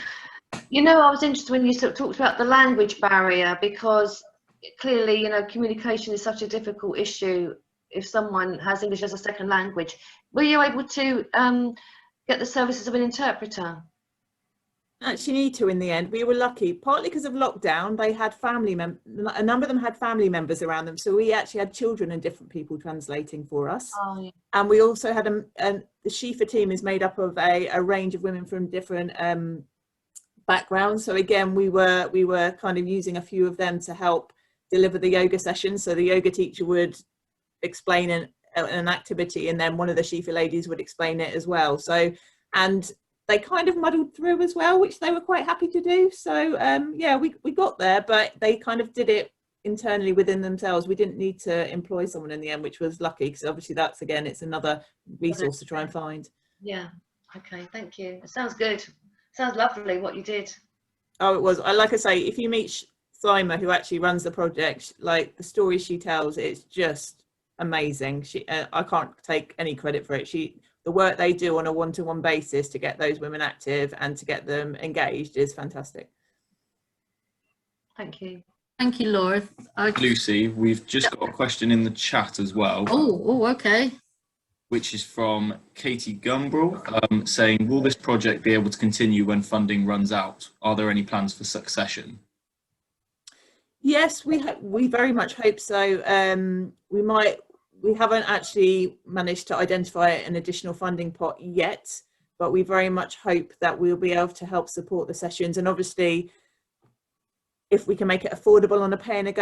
[SPEAKER 11] You know, I was interested when you sort of talked about the language barrier, because clearly, you know, communication is such a difficult issue if someone has English as a second language. Were you able to get the services of an interpreter?
[SPEAKER 8] Actually need to in the end. We were lucky, partly because of lockdown. They had a number of them had family members around them, so we actually had children and different people translating for us.
[SPEAKER 11] Oh, yeah.
[SPEAKER 8] And we also had the Shifa team is made up of a range of women from different backgrounds. So again, we were kind of using a few of them to help deliver the yoga sessions. So the yoga teacher would explain an activity, and then one of the Shifa ladies would explain it as well. So, and they kind of muddled through as well, which they were quite happy to do. So yeah, we got there, but they kind of did it internally within themselves. We didn't need to employ someone in the end, which was lucky, because obviously that's, again, it's another resource to try and find.
[SPEAKER 11] Yeah, okay, thank you. It sounds good. Sounds lovely what you did.
[SPEAKER 8] Oh, it was. Like I say, if you meet Thyma, who actually runs the project, like the stories she tells, it's just amazing. I can't take any credit for it. The work they do on a one-to-one basis to get those women active and to get them engaged is fantastic.
[SPEAKER 11] Thank you.
[SPEAKER 1] Thank you, Laura.
[SPEAKER 12] Lucy, we've just got a question in the chat as well.
[SPEAKER 1] Oh, okay.
[SPEAKER 12] Which is from Katie Gumbrell, saying, will this project be able to continue when funding runs out? Are there any plans for succession?
[SPEAKER 8] Yes, we very much hope so. We haven't actually managed to identify an additional funding pot yet, but we very much hope that we'll be able to help support the sessions. And obviously, if we can make it affordable on a pay and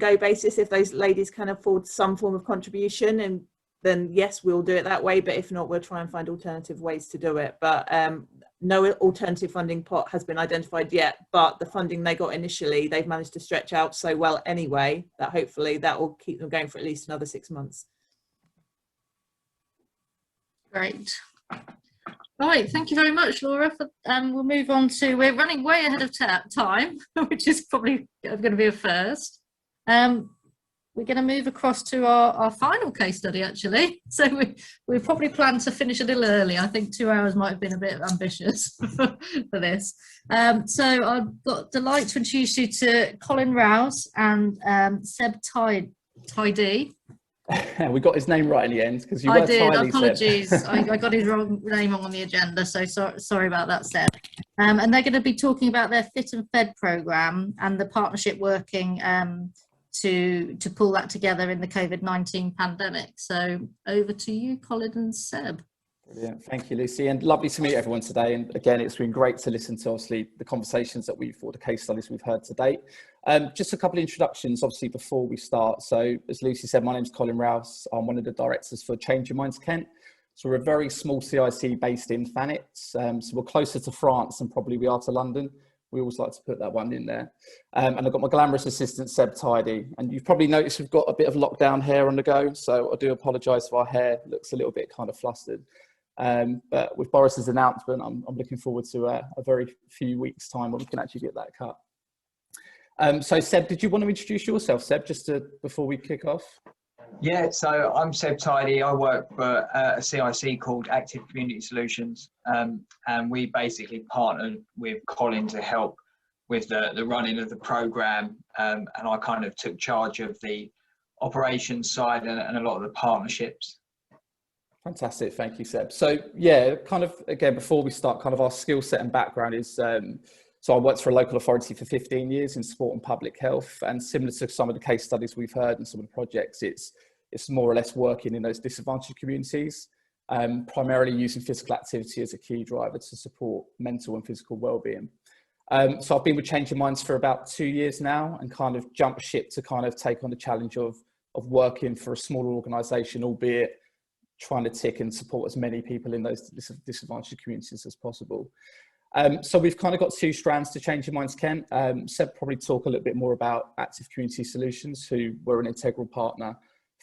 [SPEAKER 8] go basis, if those ladies can afford some form of contribution, and then yes, we'll do it that way. But if not, we'll try and find alternative ways to do it. But no alternative funding pot has been identified yet, but the funding they got initially, they've managed to stretch out so well anyway, that hopefully that will keep them going for at least another 6 months.
[SPEAKER 1] Great. Right, thank you very much, Laura. We'll move on to, we're running way ahead of time, which is probably going to be a first. We're going to move across to our final case study, actually. So we probably planned to finish a little early. I think 2 hours might have been a bit ambitious for this. So I've got delight to introduce you to Colin Rouse and Seb Tidy.
[SPEAKER 7] We got his name right in the end, because you
[SPEAKER 1] I
[SPEAKER 7] were
[SPEAKER 1] did.
[SPEAKER 7] Tiley,
[SPEAKER 1] Apologies. I got his name wrong on the agenda, so sorry about that, Seb. And they're going to be talking about their Fit and Fed programme and the partnership working to pull that together in the COVID-19 pandemic. So over to you, Colin and Seb.
[SPEAKER 7] Brilliant. Thank you, Lucy, and lovely to meet everyone today. And again, it's been great to listen to obviously the conversations that the case studies we've heard to date. Just a couple of introductions, obviously, before we start. So as Lucy said, my name's Colin Rouse. I'm one of the directors for Change Your Minds Kent. So we're a very small CIC based in Thanet. So we're closer to France than probably we are to London. We always like to put that one in there. And I've got my glamorous assistant, Seb Tidy. And you've probably noticed we've got a bit of lockdown hair on the go. So I do apologise if our hair looks a little bit kind of flustered. But with Boris's announcement, I'm looking forward to a very few weeks' time when we can actually get that cut. So Seb, did you want to introduce yourself, Seb, before we kick off?
[SPEAKER 13] Yeah, so I'm Seb Tidy. I work for a CIC called Active Community Solutions, and we basically partnered with Colin to help with the running of the programme, and I kind of took charge of the operations side and a lot of the partnerships.
[SPEAKER 7] Fantastic, thank you, Seb. So yeah, kind of again, before we start, kind of our skill set and background is So I worked for a local authority for 15 years in sport and public health, and similar to some of the case studies we've heard and some of the projects, it's more or less working in those disadvantaged communities, primarily using physical activity as a key driver to support mental and physical well-being. So I've been with Changing Minds for about 2 years now, and kind of jumped ship to kind of take on the challenge of working for a smaller organisation, albeit trying to tick and support as many people in those disadvantaged communities as possible. So we've kind of got 2 strands to Changing Minds, Kent. Seb probably talk a little bit more about Active Community Solutions, who were an integral partner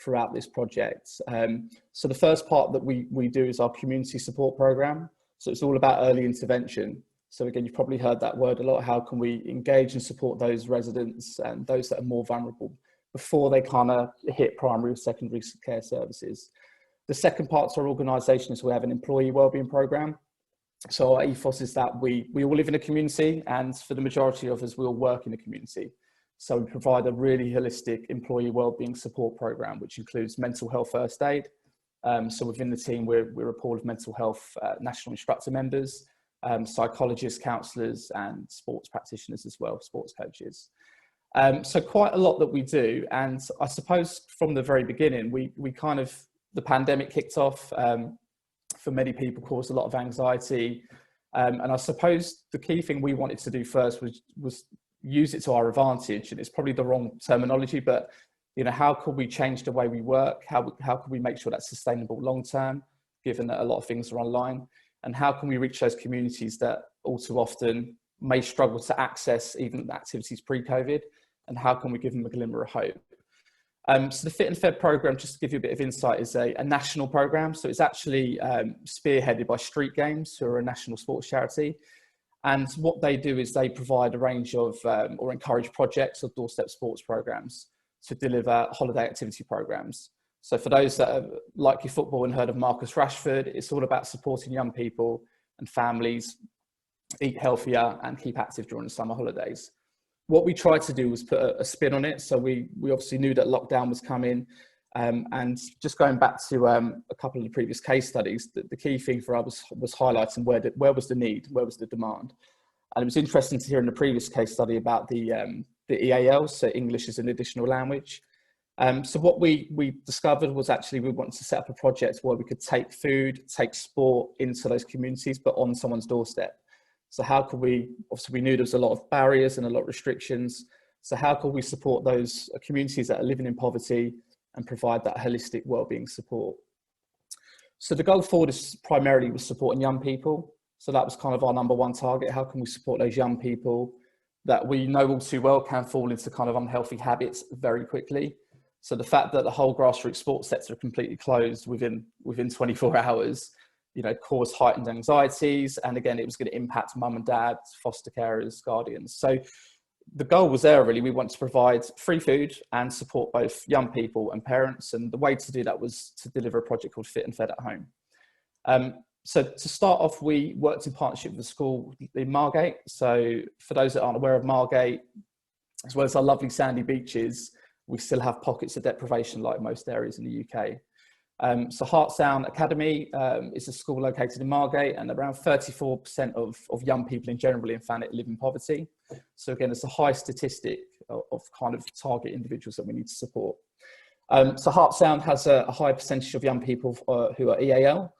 [SPEAKER 7] throughout this project. So the first part that we do is our community support program. So it's all about early intervention. So again, you've probably heard that word a lot. How can we engage and support those residents and those that are more vulnerable before they kind of hit primary or secondary care services? The second part to our organisation is we have an employee wellbeing program. So our ethos is that we all live in a community, and for the majority of us, we all work in a community. So we provide a really holistic employee wellbeing support program, which includes mental health first aid. So within the team, we're a pool of mental health national instructor members, psychologists, counsellors, and sports practitioners as well, sports coaches. So quite a lot that we do. And I suppose from the very beginning, we kind of, the pandemic kicked off, for many people caused a lot of anxiety. And I suppose the key thing we wanted to do first was use it to our advantage. And it's probably the wrong terminology, but you know, how could we change the way we work? How can we make sure that's sustainable long term, given that a lot of things are online? And how can we reach those communities that all too often may struggle to access even activities pre-COVID? And how can we give them a glimmer of hope? So the Fit and Fed programme, just to give you a bit of insight, is a national programme. So it's actually spearheaded by Street Games, who are a national sports charity. And what they do is they provide a range of or encourage projects or doorstep sports programmes to deliver holiday activity programmes. So for those that have like your football and heard of Marcus Rashford, it's all about supporting young people and families eat healthier and keep active during the summer holidays. What we tried to do was put a spin on it. So we obviously knew that lockdown was coming. And just going back to a couple of the previous case studies, the key thing for us was highlighting where was the need, where was the demand. And it was interesting to hear in the previous case study about the EAL, so English as an additional language. So what we discovered was actually we wanted to set up a project where we could take food, take sport into those communities, but on someone's doorstep. So how could we, obviously we knew there was a lot of barriers and a lot of restrictions. So how could we support those communities that are living in poverty and provide that holistic wellbeing support? So the goal forward is primarily was supporting young people. So that was kind of our number one target. How can we support those young people that we know all too well can fall into kind of unhealthy habits very quickly? So the fact that the whole grassroots sports sector completely closed within 24 hours, you know, caused heightened anxieties. And again, it was going to impact mum and dad, foster carers, guardians. So the goal was there really. We want to provide free food and support both young people and parents. And the way to do that was to deliver a project called Fit and Fed at Home. So to start off, we worked in partnership with the school in Margate. So for those that aren't aware of Margate, as well as our lovely sandy beaches, we still have pockets of deprivation like most areas in the UK. So Heart Sound Academy is a school located in Margate, and around 34% of young people in general in Thanet live in poverty. So again, it's a high statistic of kind of target individuals that we need to support. So Heart Sound has a high percentage of young people who are EAL.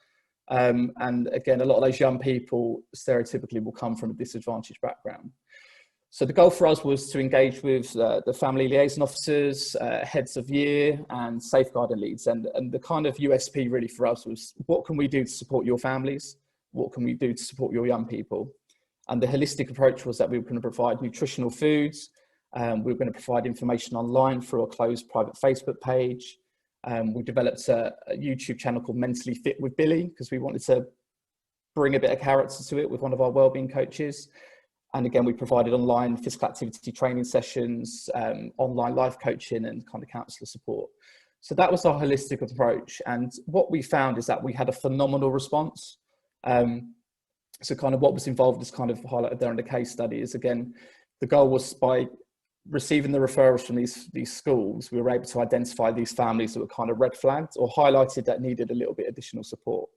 [SPEAKER 7] And again, a lot of those young people stereotypically will come from a disadvantaged background. So the goal for us was to engage with the family liaison officers, heads of year and safeguarding leads. And the kind of USP really for us was, what can we do to support your families? What can we do to support your young people? And the holistic approach was that we were going to provide nutritional foods. We were going to provide information online through a closed private Facebook page. We developed a YouTube channel called Mentally Fit with Billy, because we wanted to bring a bit of character to it with one of our wellbeing coaches. And again, we provided online physical activity training sessions, online life coaching and kind of counsellor support. So that was our holistic approach. And what we found is that we had a phenomenal response. So kind of what was involved is kind of highlighted there in the case study is, again, the goal was by receiving the referrals from these schools, we were able to identify these families that were kind of red flagged or highlighted that needed a little bit additional support.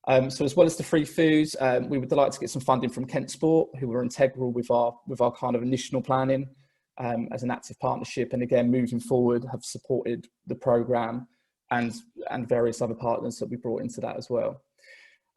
[SPEAKER 7] So as well as the free foods, we were delighted to get some funding from Kent Sport, who were integral with our kind of initial planning as an active partnership. And again, moving forward, have supported the programme and various other partners that we brought into that as well.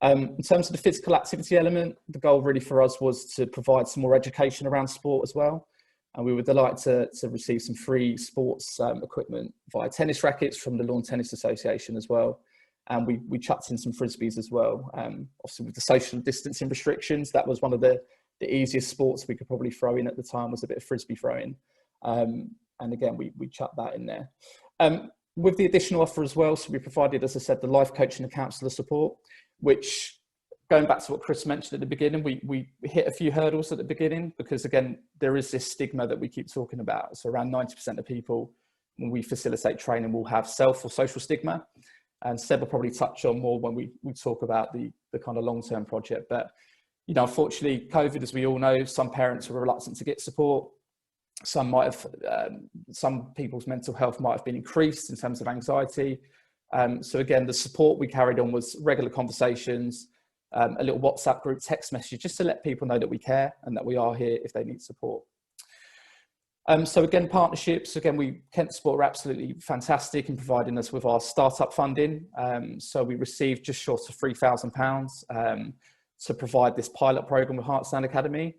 [SPEAKER 7] In terms of the physical activity element, the goal really for us was to provide some more education around sport as well. And we were delighted to receive some free sports equipment via tennis rackets from the Lawn Tennis Association as well. And we chucked in some frisbees as well. Obviously with the social distancing restrictions, that was one of the easiest sports we could probably throw in at the time, was a bit of frisbee throwing. And again, we chucked that in there. With the additional offer as well, so we provided, as I said, the life coaching and counsellor support, which, going back to what Chris mentioned at the beginning, we hit a few hurdles at the beginning because, again, there is this stigma that we keep talking about. So around 90% of people, when we facilitate training, will have self or social stigma. And Seb will probably touch on more when we talk about the kind of long-term project. But, you know, unfortunately, COVID, as we all know, some parents were reluctant to get support. Some people's mental health might have been increased in terms of anxiety. So again, the support we carried on was regular conversations, a little WhatsApp group text message, just to let people know that we care and that we are here if they need support. So again, partnerships, Kent Sport are absolutely fantastic in providing us with our startup funding. So we received just short of £3,000 to provide this pilot program with Heartstand Academy.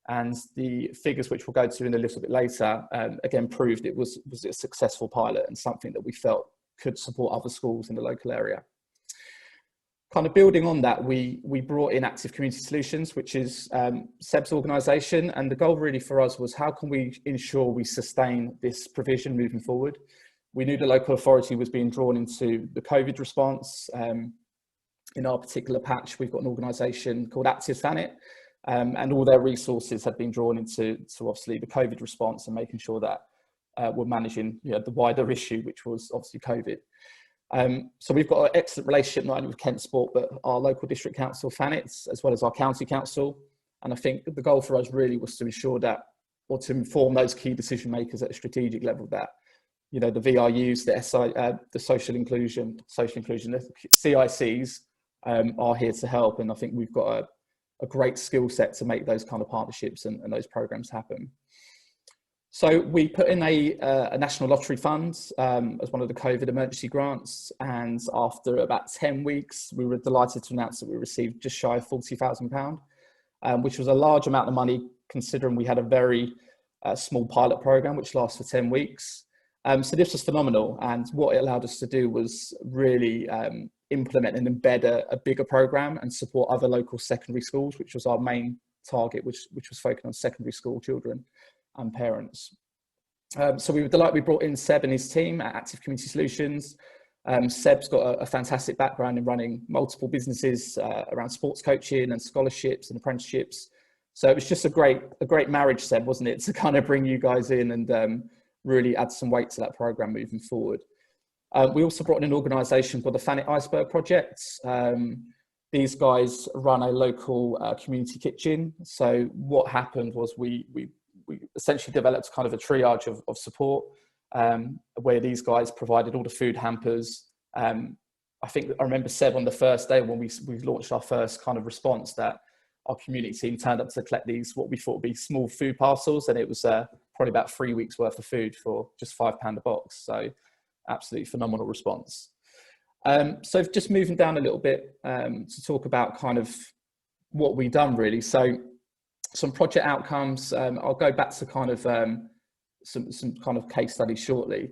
[SPEAKER 7] And the figures, which we'll go to in a little bit later, again, proved it was a successful pilot and something that we felt could support other schools in the local area. Kind of building on that, we brought in Active Community Solutions, which is Seb's organisation, and the goal really for us was how can we ensure we sustain this provision moving forward. We knew the local authority was being drawn into the COVID response. In our particular patch, we've got an organisation called Active Thanet, and all their resources had been drawn into obviously the COVID response and making sure that we're managing the wider issue, which was obviously COVID. So we've got an excellent relationship not only with Kent Sport, but our local district council, Thanet, as well as our county council. And I think the goal for us really was to ensure that, or to inform those key decision makers at a strategic level that, you know, the VRUs, the social inclusion, the CICs are here to help. And I think we've got a great skill set to make those kind of partnerships and those programs happen. So we put in a national lottery fund as one of the COVID emergency grants, and after about 10 weeks, we were delighted to announce that we received just shy of £40,000, which was a large amount of money considering we had a very small pilot program which lasted for 10 weeks. So this was phenomenal, and what it allowed us to do was really implement and embed a bigger program and support other local secondary schools, which was our main target, which was focused on secondary school children and parents. So we were delighted we brought in Seb and his team at Active Community Solutions. Seb's got a fantastic background in running multiple businesses around sports coaching and scholarships and apprenticeships. So it was just a great marriage, Seb, wasn't it, to kind of bring you guys in and really add some weight to that program moving forward. We also brought in an organisation called the Thanet Iceberg Project. These guys run a local community kitchen. So what happened was we essentially developed kind of a triage of support where these guys provided all the food hampers. I think I remember Seb on the first day when we launched our first kind of response that our community team turned up to collect these, what we thought would be small food parcels. And it was probably about 3 weeks worth of food for just £5 a box. So absolutely phenomenal response. So just moving down a little bit to talk about kind of what we've done really. So some project outcomes. I'll go back to kind of some kind of case studies shortly.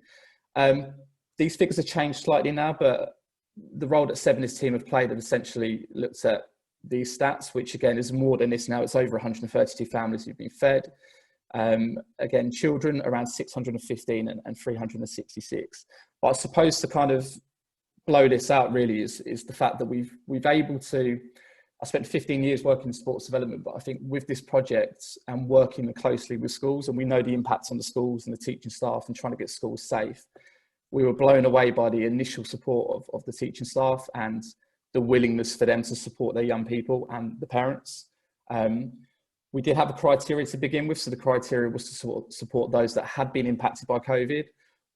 [SPEAKER 7] These figures have changed slightly now, but the role that Seb and his team have played have essentially looked at these stats, which again is more than this now. It's over 132 families who've been fed. Again, children around 615 and 366. But I suppose to kind of blow this out really is the fact that we've able to, I spent 15 years working in sports development, but I think with this project and working closely with schools, and we know the impacts on the schools and the teaching staff and trying to get schools safe, we were blown away by the initial support of the teaching staff and the willingness for them to support their young people and the parents. We did have a criteria to begin with. So the criteria was to support those that had been impacted by COVID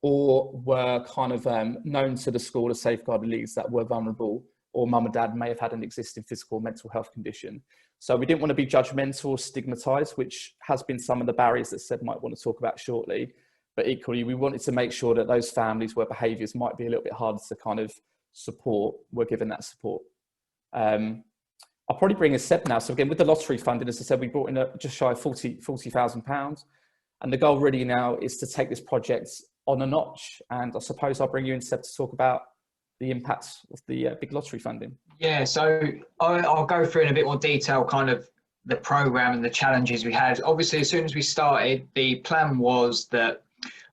[SPEAKER 7] or were kind of known to the school as safeguarded leads that were vulnerable or mum and dad may have had an existing physical or mental health condition. So we didn't want to be judgmental or stigmatized, which has been some of the barriers that Seb might want to talk about shortly. But equally, we wanted to make sure that those families where behaviours might be a little bit harder to kind of support were given that support. I'll probably bring a Seb now. So again, with the lottery funding, as I said, we brought in just shy of £40,000. And the goal really now is to take this project on a notch. And I suppose I'll bring you in, Seb, to talk about the impacts of the big lottery funding.
[SPEAKER 13] Yeah, so I'll go through in a bit more detail kind of the programme and the challenges we had. Obviously, as soon as we started, the plan was that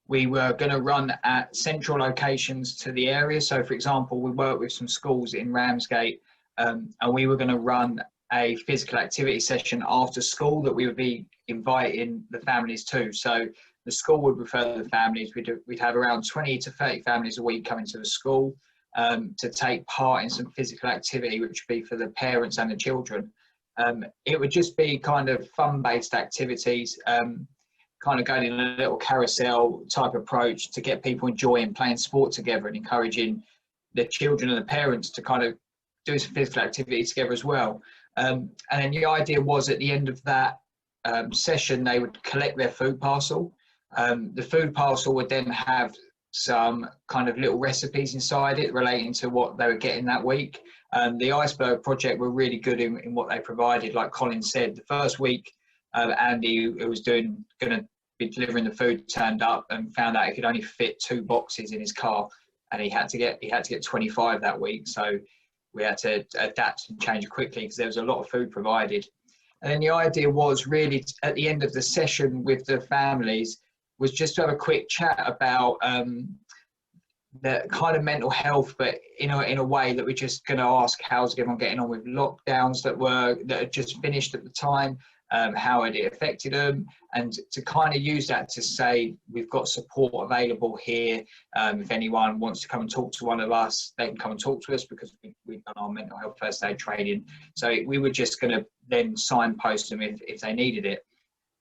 [SPEAKER 13] we were going to run at central locations to the area. So, for example, we worked with some schools in Ramsgate, and we were going to run a physical activity session after school that we would be inviting the families to. So the school would refer the families. We'd have around 20 to 30 families a week coming to the school to take part in some physical activity, which would be for the parents and the children. It would just be kind of fun-based activities, kind of going in a little carousel type approach to get people enjoying playing sport together and encouraging the children and the parents to kind of do some physical activity together as well. And then the idea was at the end of that session, they would collect their food parcel. The food parcel would then have some kind of little recipes inside it relating to what they were getting that week. The Iceberg project were really good in what they provided. Like Colin said, the first week, Andy, who was going to be delivering the food, turned up and found out he could only fit 2 boxes in his car, and he had to get 25 that week. So we had to adapt and change quickly because there was a lot of food provided. And then the idea was really at the end of the session with the families was just to have a quick chat about the kind of mental health, but in a way that we're just going to ask how's everyone getting on with lockdowns that had just finished at the time, how had it affected them, and to kind of use that to say we've got support available here. If anyone wants to come and talk to one of us, they can come and talk to us because we've done our mental health first aid training. So we were just going to then signpost them if they needed it.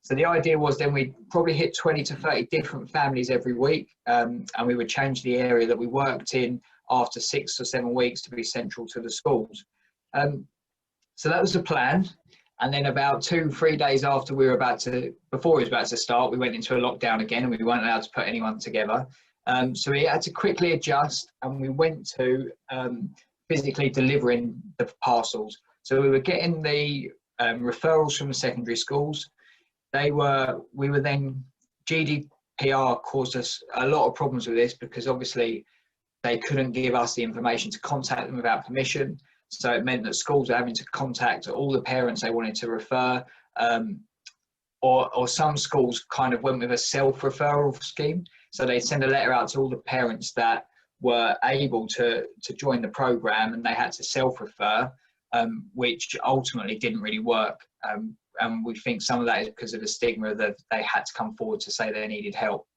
[SPEAKER 13] So the idea was then we'd probably hit 20 to 30 different families every week, and we would change the area that we worked in after 6 or 7 weeks to be central to the schools. So that was the plan. And then about 2-3 days after before we was about to start, we went into a lockdown again and we weren't allowed to put anyone together. So we had to quickly adjust and we went to physically delivering the parcels. So we were getting the referrals from the secondary schools. We were then, GDPR caused us a lot of problems with this because obviously they couldn't give us the information to contact them without permission. So it meant that schools were having to contact all the parents they wanted to refer, or some schools kind of went with a self-referral scheme. So they send a letter out to all the parents that were able to join the programme and they had to self-refer, which ultimately didn't really work. And we think some of that is because of the stigma that they had to come forward to say they needed help.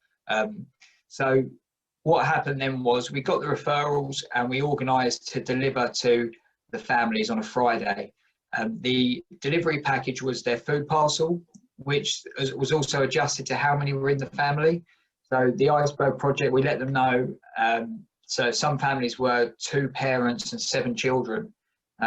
[SPEAKER 13] So what happened then was we got the referrals and we organised to deliver to the families on a Friday. The delivery package was their food parcel, which was also adjusted to how many were in the family. So the Iceberg project, we let them know. So some families were 2 parents and 7 children.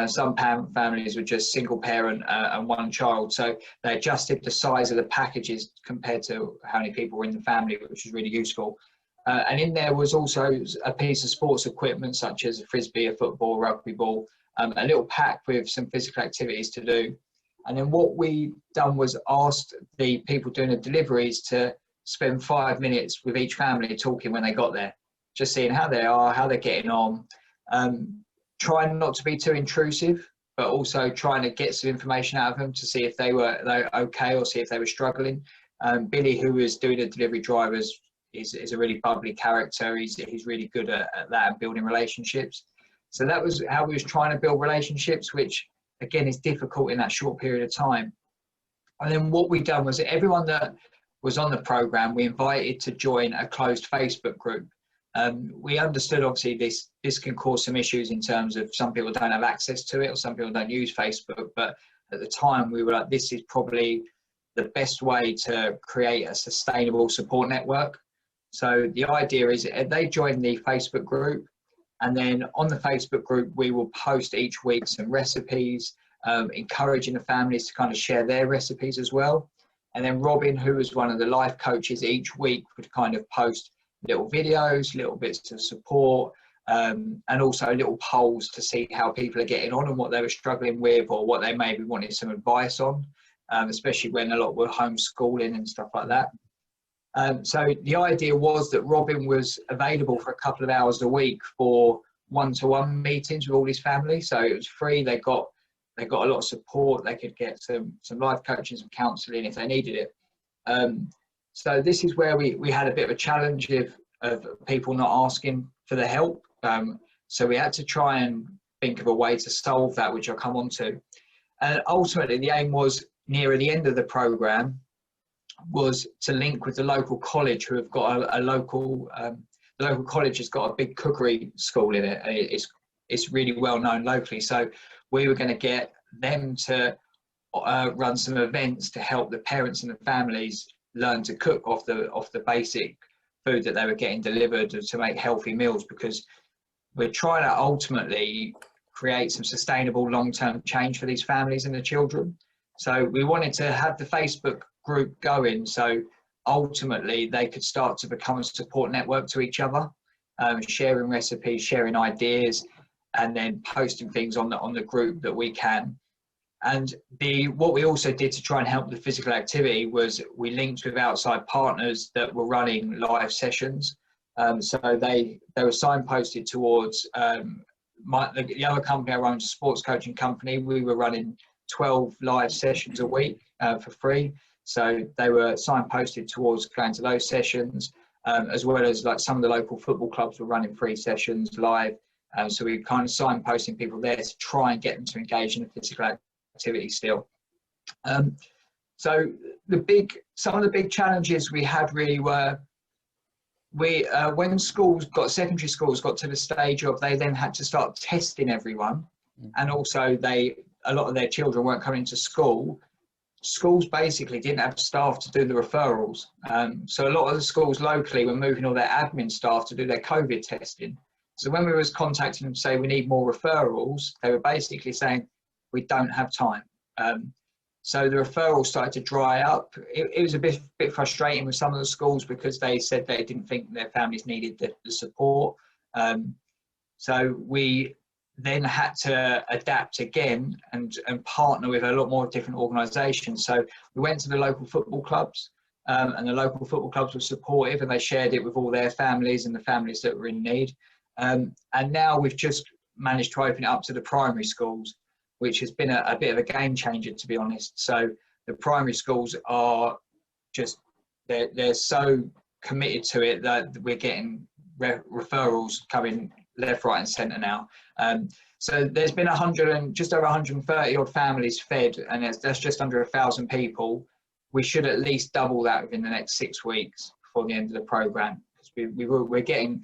[SPEAKER 13] Some families were just single parent and 1 child. So they adjusted the size of the packages compared to how many people were in the family, which was really useful. And in there was also a piece of sports equipment, such as a frisbee, a football, rugby ball, a little pack with some physical activities to do. And then what we done was asked the people doing the deliveries to spend 5 minutes with each family talking when they got there, just seeing how they are, how they're getting on, trying not to be too intrusive, but also trying to get some information out of them to see if they were okay or see if they were struggling. Billy, who was doing the delivery drivers, is a really bubbly character. He's really good at that and building relationships. So that was how we was trying to build relationships, which again is difficult in that short period of time. And then what we done was everyone that was on the program, we invited to join a closed Facebook group. We understood obviously this can cause some issues in terms of some people don't have access to it or some people don't use Facebook, but at the time we were like, this is probably the best way to create a sustainable support network. So the idea is they join the Facebook group And then on the Facebook group, we will post each week some recipes, encouraging the families to kind of share their recipes as well. And then Robin, who was one of the life coaches, each week would kind of post little videos, little bits of support, and also little polls to see how people are getting on and what they were struggling with, or what they maybe wanted some advice on, especially when a lot were homeschooling and stuff like that. So the idea was that Robin was available for a couple of hours a week for one-to-one meetings with all his family. So it was free. They got a lot of support. They could get some life coaching, some counselling if they needed it. So this is where we had a bit of a challenge of people not asking for the help. So we had to try and think of a way to solve that, which I'll come on to. And ultimately, the aim was, nearer the end of the programme, was to link with the local college, who have got the local college has got a big cookery school in it. It's really well known locally. So we were going to get them to run some events to help the parents and the families learn to cook off the basic food that they were getting delivered, to make healthy meals, because we're trying to ultimately create some sustainable long-term change for these families and the children. So we wanted to have the Facebook group going, so ultimately they could start to become a support network to each other, sharing recipes, sharing ideas, and then posting things on the group that we can. And what we also did to try and help the physical activity was we linked with outside partners that were running live sessions. So they were signposted towards the other company I run, a sports coaching company. We were running 12 live sessions a week for free. So they were signposted towards going to those sessions, as well as like some of the local football clubs were running free sessions live. So we kind of signposting people there to try and get them to engage in the physical activity still. So some of the big challenges we had really were, when secondary schools got to the stage of they then had to start testing everyone, and also a lot of their children weren't coming to school. Schools basically didn't have staff to do the referrals. So a lot of the schools locally were moving all their admin staff to do their COVID testing. So when we was contacting them to say we need more referrals, they were basically saying we don't have time. So the referrals started to dry up. It was a bit frustrating with some of the schools, because they said they didn't think their families needed the support. So we then had to adapt again and partner with a lot more different organisations. So we went to the local football clubs, and the local football clubs were supportive, and they shared it with all their families and the families that were in need. And now we've just managed to open it up to the primary schools, which has been a bit of a game changer, to be honest. So the primary schools are just, they're so committed to it that we're getting referrals coming left, right and centre now. So there's been just over 130 odd families fed, and that's just under 1,000 people. We should at least double that within the next 6 weeks before the end of the programme, because we're getting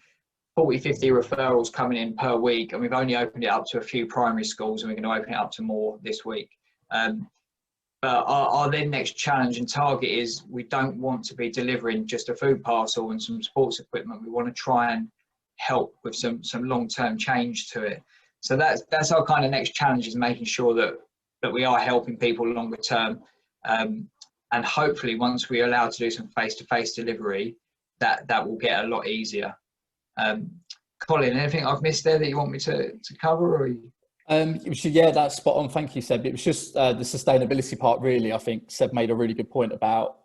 [SPEAKER 13] 40, 50 referrals coming in per week, and we've only opened it up to a few primary schools, and we're going to open it up to more this week. But our then next challenge and target is, we don't want to be delivering just a food parcel and some sports equipment. We want to try and help with some long-term change to it. So that's our kind of next challenge, is making sure that we are helping people longer term. And hopefully once we're allowed to do some face-to-face delivery, that will get a lot easier. Colin, anything I've missed there that you want me to cover? Or
[SPEAKER 7] yeah, that's spot on. Thank you, Seb. It was just the sustainability part, really. I think Seb made a really good point about,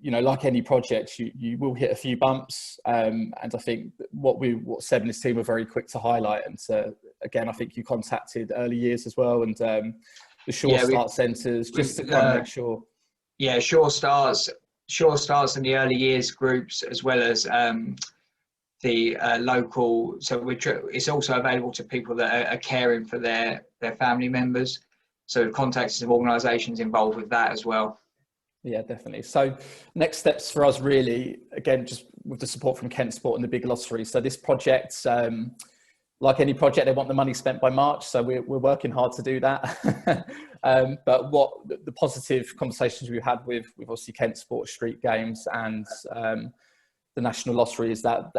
[SPEAKER 7] like any project, you will hit a few bumps. And I think what Seb and his team were very quick to highlight. And so, again, I think you contacted early years as well, and the Sure Start centres, just to kind of make sure.
[SPEAKER 13] Yeah, Sure Starts and the early years groups, as well as the local. So it's also available to people that are caring for their family members. So we've contacted some organisations involved with that as well.
[SPEAKER 7] Yeah, definitely. So next steps for us, really, again, just with the support from Kent Sport and the big lottery. So this project, like any project, they want the money spent by March. So we're working hard to do that. But what the positive conversations we've had with obviously Kent Sport, Street Games, and the National Lottery, is that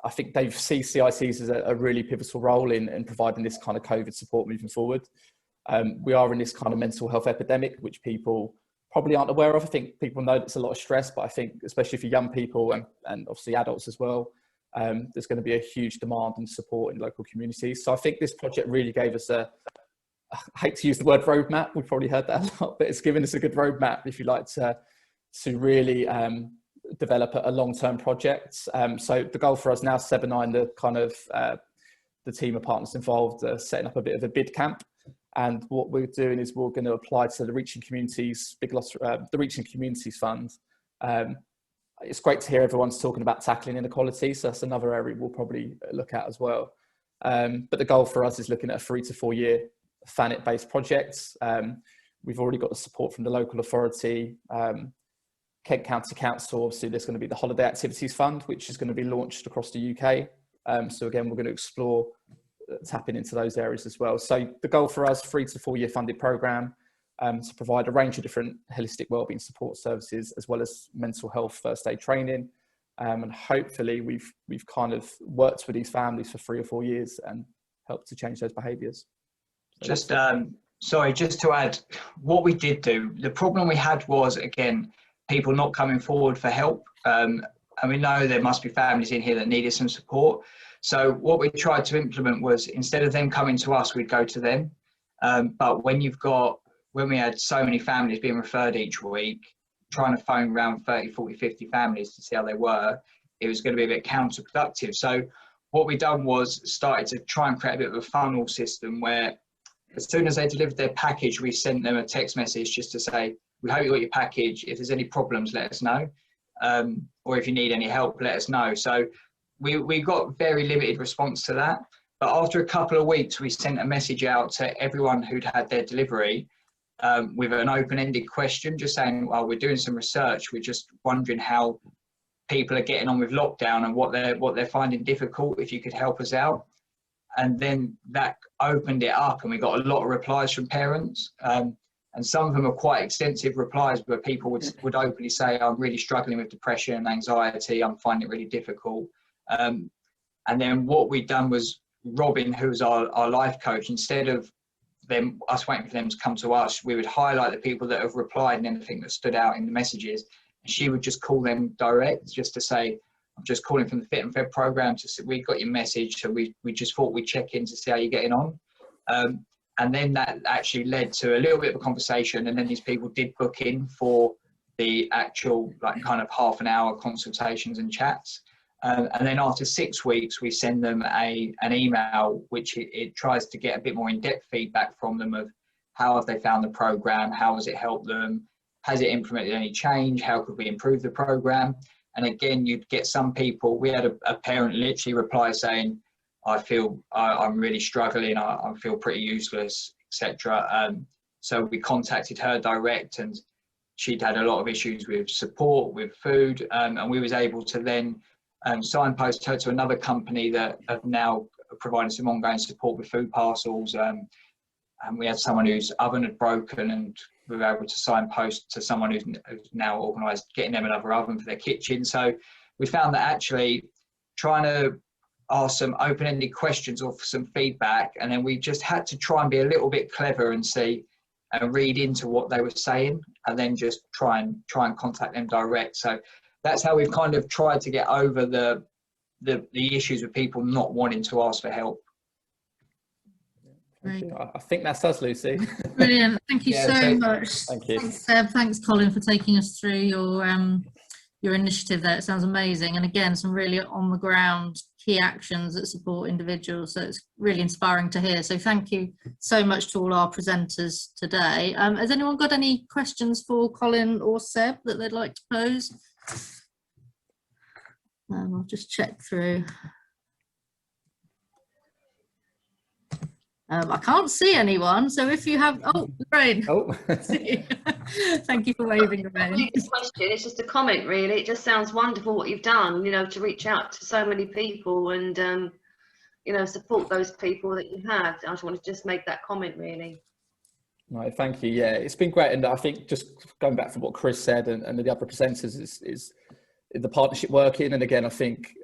[SPEAKER 7] I think they see CICs as a really pivotal role in providing this kind of COVID support moving forward. We are in this kind of mental health epidemic, which people probably aren't aware of. I think people know there's a lot of stress, but I think especially for young people and obviously adults as well, there's going to be a huge demand and support in local communities. So I think this project really gave us I hate to use the word roadmap, we've probably heard that a lot, but it's given us a good roadmap, if you like, to really develop a long-term project. So the goal for us now, Seb and I and the team of partners involved, setting up a bit of a bid camp. And what we're doing is we're going to apply to the Reaching Communities the Reaching Communities Fund. It's great to hear everyone's talking about tackling inequality, so that's another area we'll probably look at as well. But the goal for us is looking at a 3 to 4 year FANIT-based project. We've already got the support from the local authority, Kent County Council. Obviously, there's going to be the Holiday Activities Fund, which is going to be launched across the UK. So again, we're going to explore tapping into those areas as well. So the goal for us, 3 to 4 year funded program, to provide a range of different holistic wellbeing support services, as well as mental health first aid training. And hopefully we've kind of worked with these families for 3 or 4 years and helped to change those behaviours.
[SPEAKER 13] Just sorry, just to add, what we did do, the problem we had was, again, people not coming forward for help. And we know there must be families in here that needed some support. So what we tried to implement was, instead of them coming to us, we'd go to them. But when we had so many families being referred each week, trying to phone around 30, 40, 50 families to see how they were, it was going to be a bit counterproductive. So what we done was started to try and create a bit of a funnel system where, as soon as they delivered their package, we sent them a text message just to say, we hope you got your package. If there's any problems, let us know. Or if you need any help, let us know. So we got very limited response to that. But after a couple of weeks, we sent a message out to everyone who'd had their delivery with an open-ended question, just saying, well, we're doing some research. We're just wondering how people are getting on with lockdown and what they're finding difficult, if you could help us out. And then that opened it up, and we got a lot of replies from parents. And some of them are quite extensive replies where people would openly say, I'm really struggling with depression and anxiety. I'm finding it really difficult. And then what we'd done was, Robin, who's our life coach, instead of us waiting for them to come to us, we would highlight the people that have replied and anything that stood out in the messages. And she would just call them direct, just to say, I'm just calling from the Fit and Fed program to say, we got your message. So we just thought we'd check in to see how you're getting on. And then that actually led to a little bit of a conversation. And then these people did book in for the actual kind of half an hour consultations and chats. And then after 6 weeks, we send them an email, which it tries to get a bit more in-depth feedback from them of how have they found the program, how has it helped them, has it implemented any change, how could we improve the program. And again, you'd get some people, we had a parent literally reply saying, I'm really struggling, I feel pretty useless, etc. So we contacted her direct, and she'd had a lot of issues with support, with food, and we was able to then signpost her to another company that have now provided some ongoing support with food parcels. And we had someone whose oven had broken, and we were able to signpost to someone who's now organised getting them another oven for their kitchen. So we found that actually trying to ask some open-ended questions or some feedback, and then we just had to try and be a little bit clever and see and read into what they were saying, and then just try and contact them direct. So that's how we've kind of tried to get over the issues with people not wanting to ask for help.
[SPEAKER 1] Great.
[SPEAKER 7] I think that's us, Lucy.
[SPEAKER 1] Brilliant. Thank you so much.
[SPEAKER 7] Thank you.
[SPEAKER 1] Thanks, Seb. Thanks, Colin, for taking us through your initiative there. It sounds amazing. And again, some really on the ground key actions that support individuals. So it's really inspiring to hear. So thank you so much to all our presenters today. Has anyone got any questions for Colin or Seb that they'd like to pose? I'll just check through. I can't see anyone, so if you have, oh, great.
[SPEAKER 7] Oh.
[SPEAKER 1] Thank you for waving around.
[SPEAKER 11] It's a question, it's just a comment really. It just sounds wonderful what you've done, you know, to reach out to so many people and, you know, support those people that you have. I just want to just make that comment really.
[SPEAKER 7] No, thank you. Yeah, it's been great. And I think just going back from what Chris said and the other presenters is the partnership working. And again, I think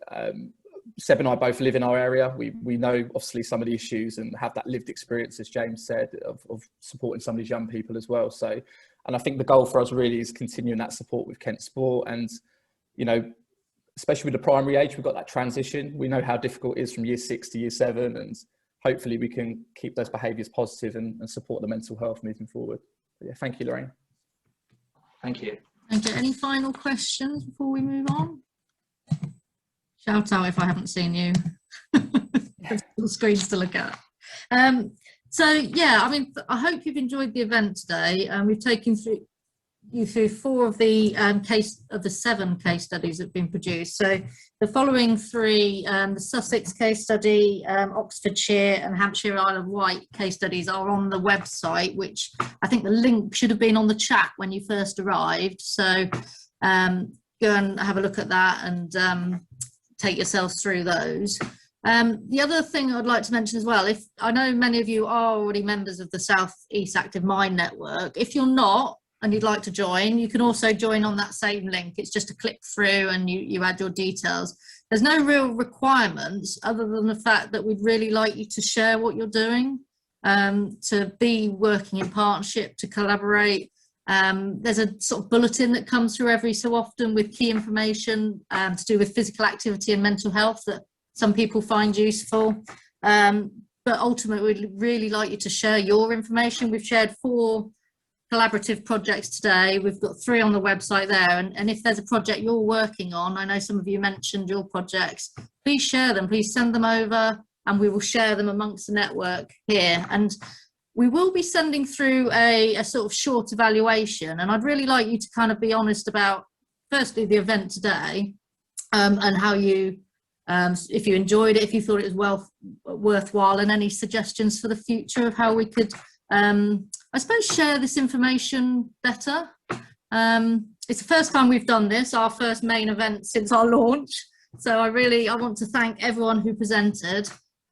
[SPEAKER 7] Seb and I both live in our area. We know obviously some of the issues and have that lived experience, as James said, of supporting some of these young people as well. So, and I think the goal for us really is continuing that support with Kent Sport, and, you know, especially with the primary age, we've got that transition. We know how difficult it is from year 6 to year 7, and hopefully we can keep those behaviours positive and support the mental health moving forward. But yeah, thank you, Lorraine.
[SPEAKER 13] Thank you.
[SPEAKER 1] Okay, any final questions before we move on? Shout out if I haven't seen you. There's still screens to look at. So yeah, I mean, I hope you've enjoyed the event today. We've taken you through 4 of the 7 case studies that have been produced. So the following 3, the Sussex case study, Oxfordshire and Hampshire Isle of Wight case studies are on the website, which I think the link should have been on the chat when you first arrived. So go and have a look at that and take yourselves through those. The other thing I'd like to mention as well, if I know many of you are already members of the South East Active Mind Network, if you're not and you'd like to join, you can also join on that same link. It's just a click through and you add your details. There's no real requirements other than the fact that we'd really like you to share what you're doing, to be working in partnership, to collaborate. There's a sort of bulletin that comes through every so often with key information to do with physical activity and mental health that some people find useful. But ultimately, we'd really like you to share your information. We've shared 4 collaborative projects today. We've got 3 on the website there. And if there's a project you're working on, I know some of you mentioned your projects, please share them, please send them over, and we will share them amongst the network here. And we will be sending through a sort of short evaluation. And I'd really like you to kind of be honest about, firstly, the event today, and how you, if you enjoyed it, if you thought it was worthwhile, and any suggestions for the future of how we could, I suppose, share this information better. It's the first time we've done this, our first main event since our launch. So I want to thank everyone who presented.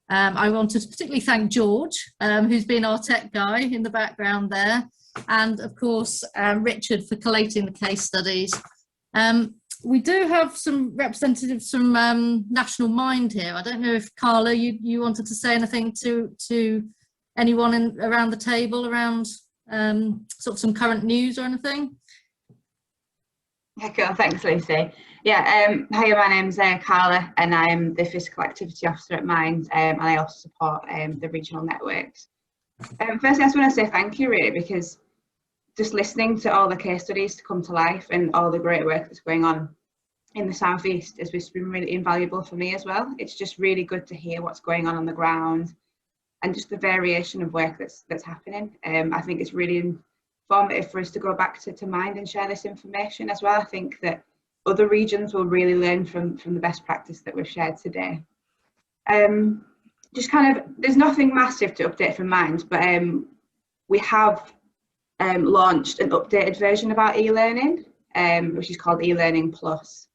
[SPEAKER 1] I want to particularly thank George, who's been our tech guy in the background there. And of course, Richard for collating the case studies. We do have some representatives from National Mind here. I don't know if Carla, you wanted to say anything to anyone around the table around sort of some current news or anything?
[SPEAKER 14] Yeah, cool. Thanks, Lucy. Yeah, hi, my name's Carla, and I'm the Physical Activity Officer at Mind, and I also support the regional networks. Firstly, I just want to say thank you, really, because just listening to all the case studies to come to life and all the great work that's going on in the South East has been really invaluable for me as well. It's just really good to hear what's going on the ground and just the variation of work that's happening. I think it's really informative for us to go back to Mind and share this information as well. I think that other regions will really learn from the best practice that we've shared today. Just kind of, there's nothing massive to update from Mind, but we have launched an updated version of our e-learning, which is called e-learning plus.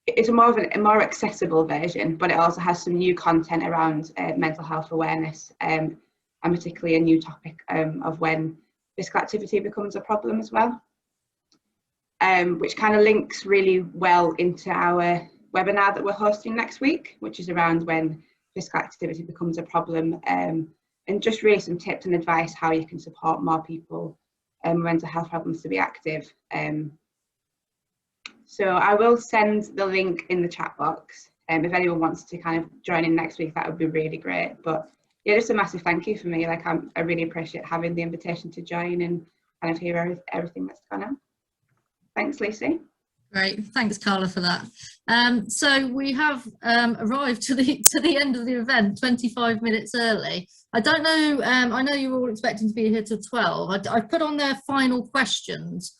[SPEAKER 14] It's a more accessible version, but it also has some new content around mental health awareness, and particularly a new topic of when physical activity becomes a problem as well, which kind of links really well into our webinar that we're hosting next week, which is around when physical activity becomes a problem, and just really some tips and advice how you can support more people with mental health problems to be active. So I will send the link in the chat box. If anyone wants to kind of join in next week, that would be really great. But yeah, just a massive thank you for me. Like, I really appreciate having the invitation to join and kind of hear everything that's gone on. Thanks, Lucy.
[SPEAKER 1] Great, thanks, Carla, for that. So we have arrived to the end of the event 25 minutes early. I don't know, I know you were all expecting to be here till 12. I put on their final questions,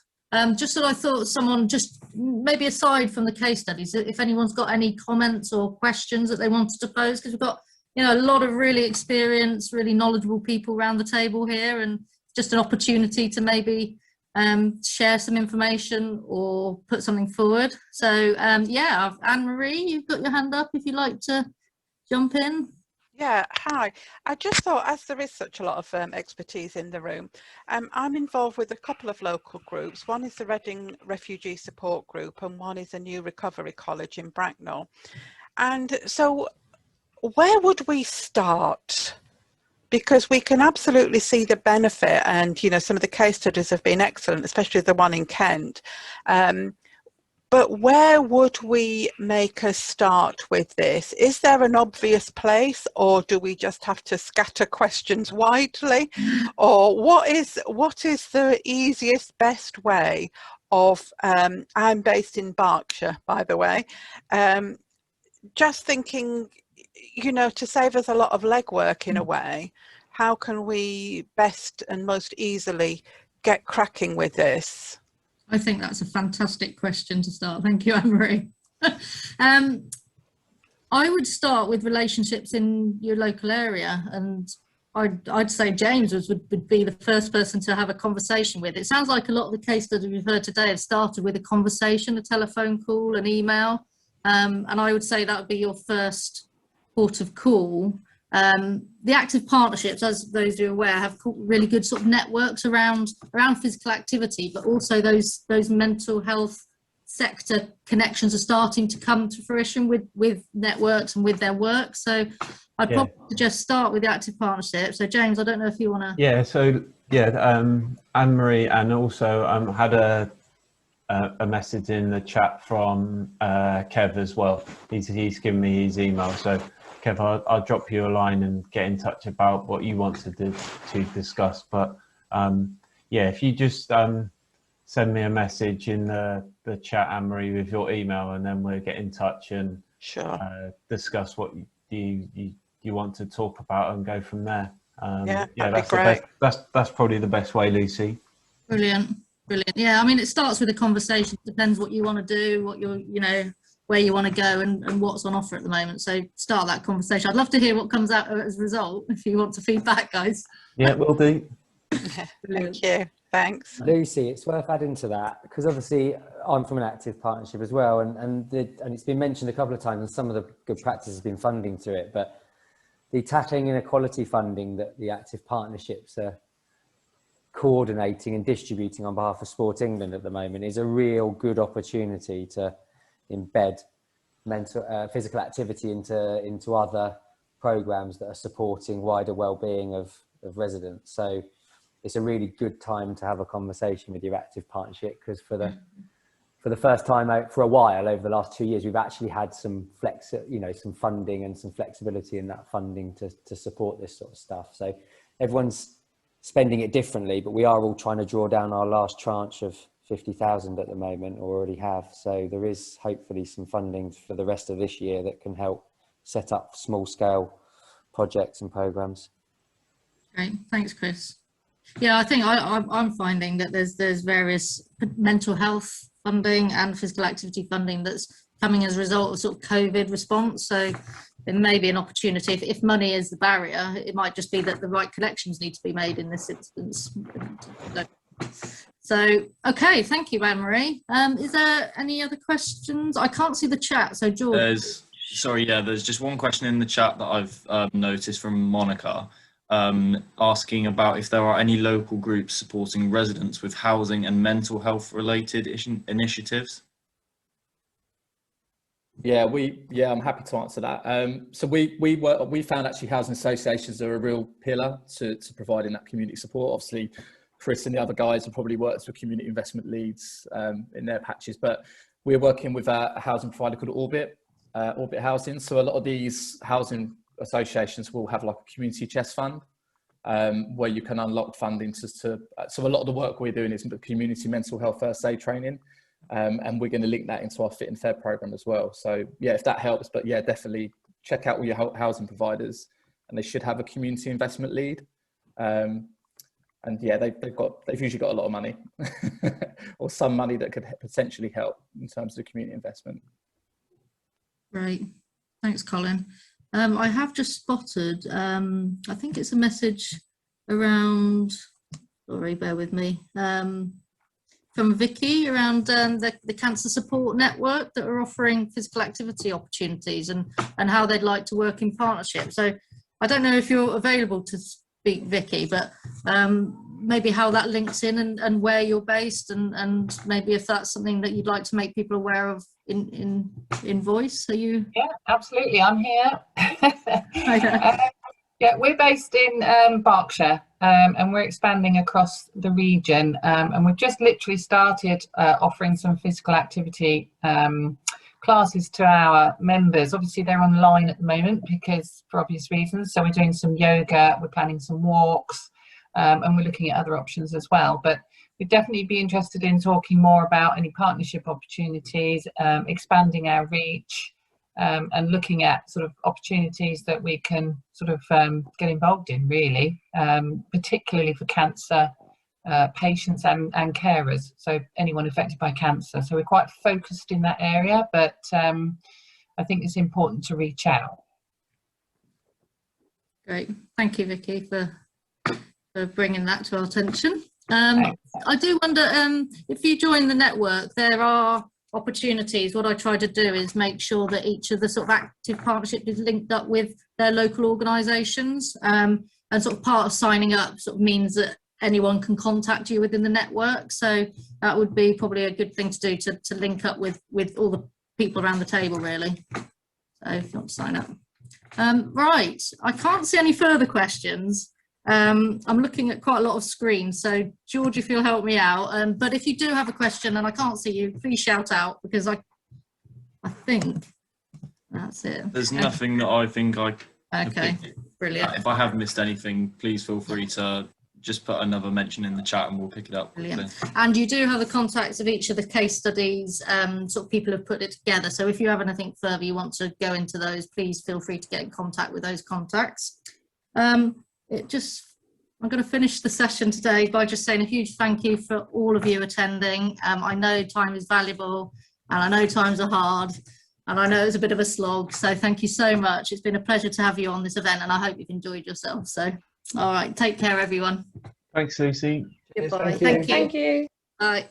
[SPEAKER 1] just so I thought someone, just maybe aside from the case studies, if anyone's got any comments or questions that they wanted to pose, because we've got, you know, a lot of really experienced, really knowledgeable people around the table here, and just an opportunity to maybe share some information or put something forward. So yeah, Anne-Marie, you've got your hand up if you'd like to jump in.
[SPEAKER 15] Yeah, hi. I just thought, as there is such a lot of expertise in the room, I'm involved with a couple of local groups. One is the Reading Refugee Support Group and one is a new recovery college in Bracknell. And so where would we start? Because we can absolutely see the benefit, and you know, some of the case studies have been excellent, especially the one in Kent. But where would we make a start with this? Is there an obvious place, or do we just have to scatter questions widely? Or what is the easiest, best way of, I'm based in Berkshire, by the way, just thinking, you know, to save us a lot of legwork in a way, how can we best and most easily get cracking with this?
[SPEAKER 1] I think that's a fantastic question to start. Thank you, Anne-Marie. I would start with relationships in your local area, and I'd say James would be the first person to have a conversation with. It sounds like a lot of the case studies we've heard today have started with a conversation, a telephone call, an email, and I would say that would be your first port of call. The active partnerships, as those who are aware, have really good sort of networks around physical activity, but also those mental health sector connections are starting to come to fruition with networks and with their work. So I'd probably just start with the active partnership. So James, I don't know if you want to.
[SPEAKER 5] Yeah. So Anne-Marie, and also had a message in the chat from Kev as well. He's given me his email. So Kev, I'll drop you a line and get in touch about what you want to discuss. But yeah, if you just send me a message in the chat, Anne-Marie, with your email, and then we'll get in touch and discuss what you want to talk about and go from there. That's great. That's probably the best way, Lucy.
[SPEAKER 1] Brilliant. Yeah, I mean, it starts with a conversation. It depends what you want to do, what you're, you know, where you want to go and what's on offer at the moment. So start that conversation. I'd love to hear what comes out as a result if you want to feedback, guys.
[SPEAKER 5] Yeah, will do.
[SPEAKER 15] Thank you. Thanks.
[SPEAKER 3] Lucy, it's worth adding to that, because obviously I'm from an active partnership as well, and it's been mentioned a couple of times, and some of the good practice has been funding through it, but the tackling inequality funding that the active partnerships are coordinating and distributing on behalf of Sport England at the moment is a real good opportunity to embed physical activity into other programs that are supporting wider well-being of residents. So it's a really good time to have a conversation with your active partnership, because for the first time for a while over the last 2 years, we've actually had some some funding and some flexibility in that funding to support this sort of stuff. So everyone's spending it differently, but we are all trying to draw down our last tranche of 50,000 at the moment, or already have. So there is hopefully some funding for the rest of this year that can help set up small scale projects and programs.
[SPEAKER 1] Great, thanks, Chris. Yeah, I think I'm finding that there's various mental health funding and physical activity funding that's coming as a result of sort of COVID response. So there may be an opportunity, if money is the barrier, it might just be that the right connections need to be made in this instance. So, okay, thank you, Anne-Marie. Is there any other questions? I can't see the chat, so George.
[SPEAKER 12] There's just one question in the chat that I've noticed from Monica, asking about if there are any local groups supporting residents with housing and mental health related initiatives.
[SPEAKER 7] I'm happy to answer that. So we found actually housing associations are a real pillar to providing that community support. Obviously, Chris and the other guys have probably worked with community investment leads in their patches, but we're working with a housing provider called Orbit Housing. So a lot of these housing associations will have like a community chest fund where you can unlock funding so a lot of the work we're doing is community mental health first aid training. And we're going to link that into our Fit and Fair program as well. So yeah, if that helps, but yeah, definitely check out all your housing providers, and they should have a community investment lead. And yeah, they've usually got a lot of money or some money that could potentially help in terms of community investment.
[SPEAKER 1] Great, thanks, Colin. I have just spotted, I think it's a message around, sorry, bear with me, from Vicky around the Cancer Support Network that are offering physical activity opportunities and how they'd like to work in partnership. So I don't know if you're available to speak, Vicky, but maybe how that links in and where you're based, and maybe if that's something that you'd like to make people aware of in voice. Are you?
[SPEAKER 16] Yeah, absolutely. I'm here. Yeah, we're based in Berkshire, and we're expanding across the region, and we've just literally started offering some physical activity classes to our members. Obviously they're online at the moment because for obvious reasons, so we're doing some yoga, we're planning some walks, and we're looking at other options as well. But we'd definitely be interested in talking more about any partnership opportunities, expanding our reach, and looking at sort of opportunities that we can sort of get involved in, really, particularly for cancer patients and carers, so anyone affected by cancer. So we're quite focused in that area, but I think it's important to reach out.
[SPEAKER 1] Great, thank you, Vicky, for bringing that to our attention. I do wonder, if you join the network, there are opportunities. What I try to do is make sure that each of the sort of active partnerships is linked up with their local organisations, and sort of part of signing up sort of means that anyone can contact you within the network. So that would be probably a good thing to do, to link up with all the people around the table, really. So if you want to sign up. Right, I can't see any further questions. I'm looking at quite a lot of screens, so George, if you'll help me out, but if you do have a question and I can't see you, please shout out, because I think that's it.
[SPEAKER 12] There's nothing that I think I
[SPEAKER 1] okay, brilliant.
[SPEAKER 12] If I have missed anything, please feel free to just put another mention in the chat and we'll pick it up.
[SPEAKER 1] Brilliant. And you do have the contacts of each of the case studies, sort of people have put it together, so if you have anything further you want to go into those, please feel free to get in contact with those contacts. I'm going to finish the session today by just saying a huge thank you for all of you attending. I know time is valuable, and I know times are hard, and I know it's a bit of a slog, so thank you so much. It's been a pleasure to have you on this event, and I hope you've enjoyed yourself. So, all right, take care, everyone.
[SPEAKER 5] Thanks, Lucy.
[SPEAKER 1] Goodbye.
[SPEAKER 5] Thank you.
[SPEAKER 1] Thank you. Bye.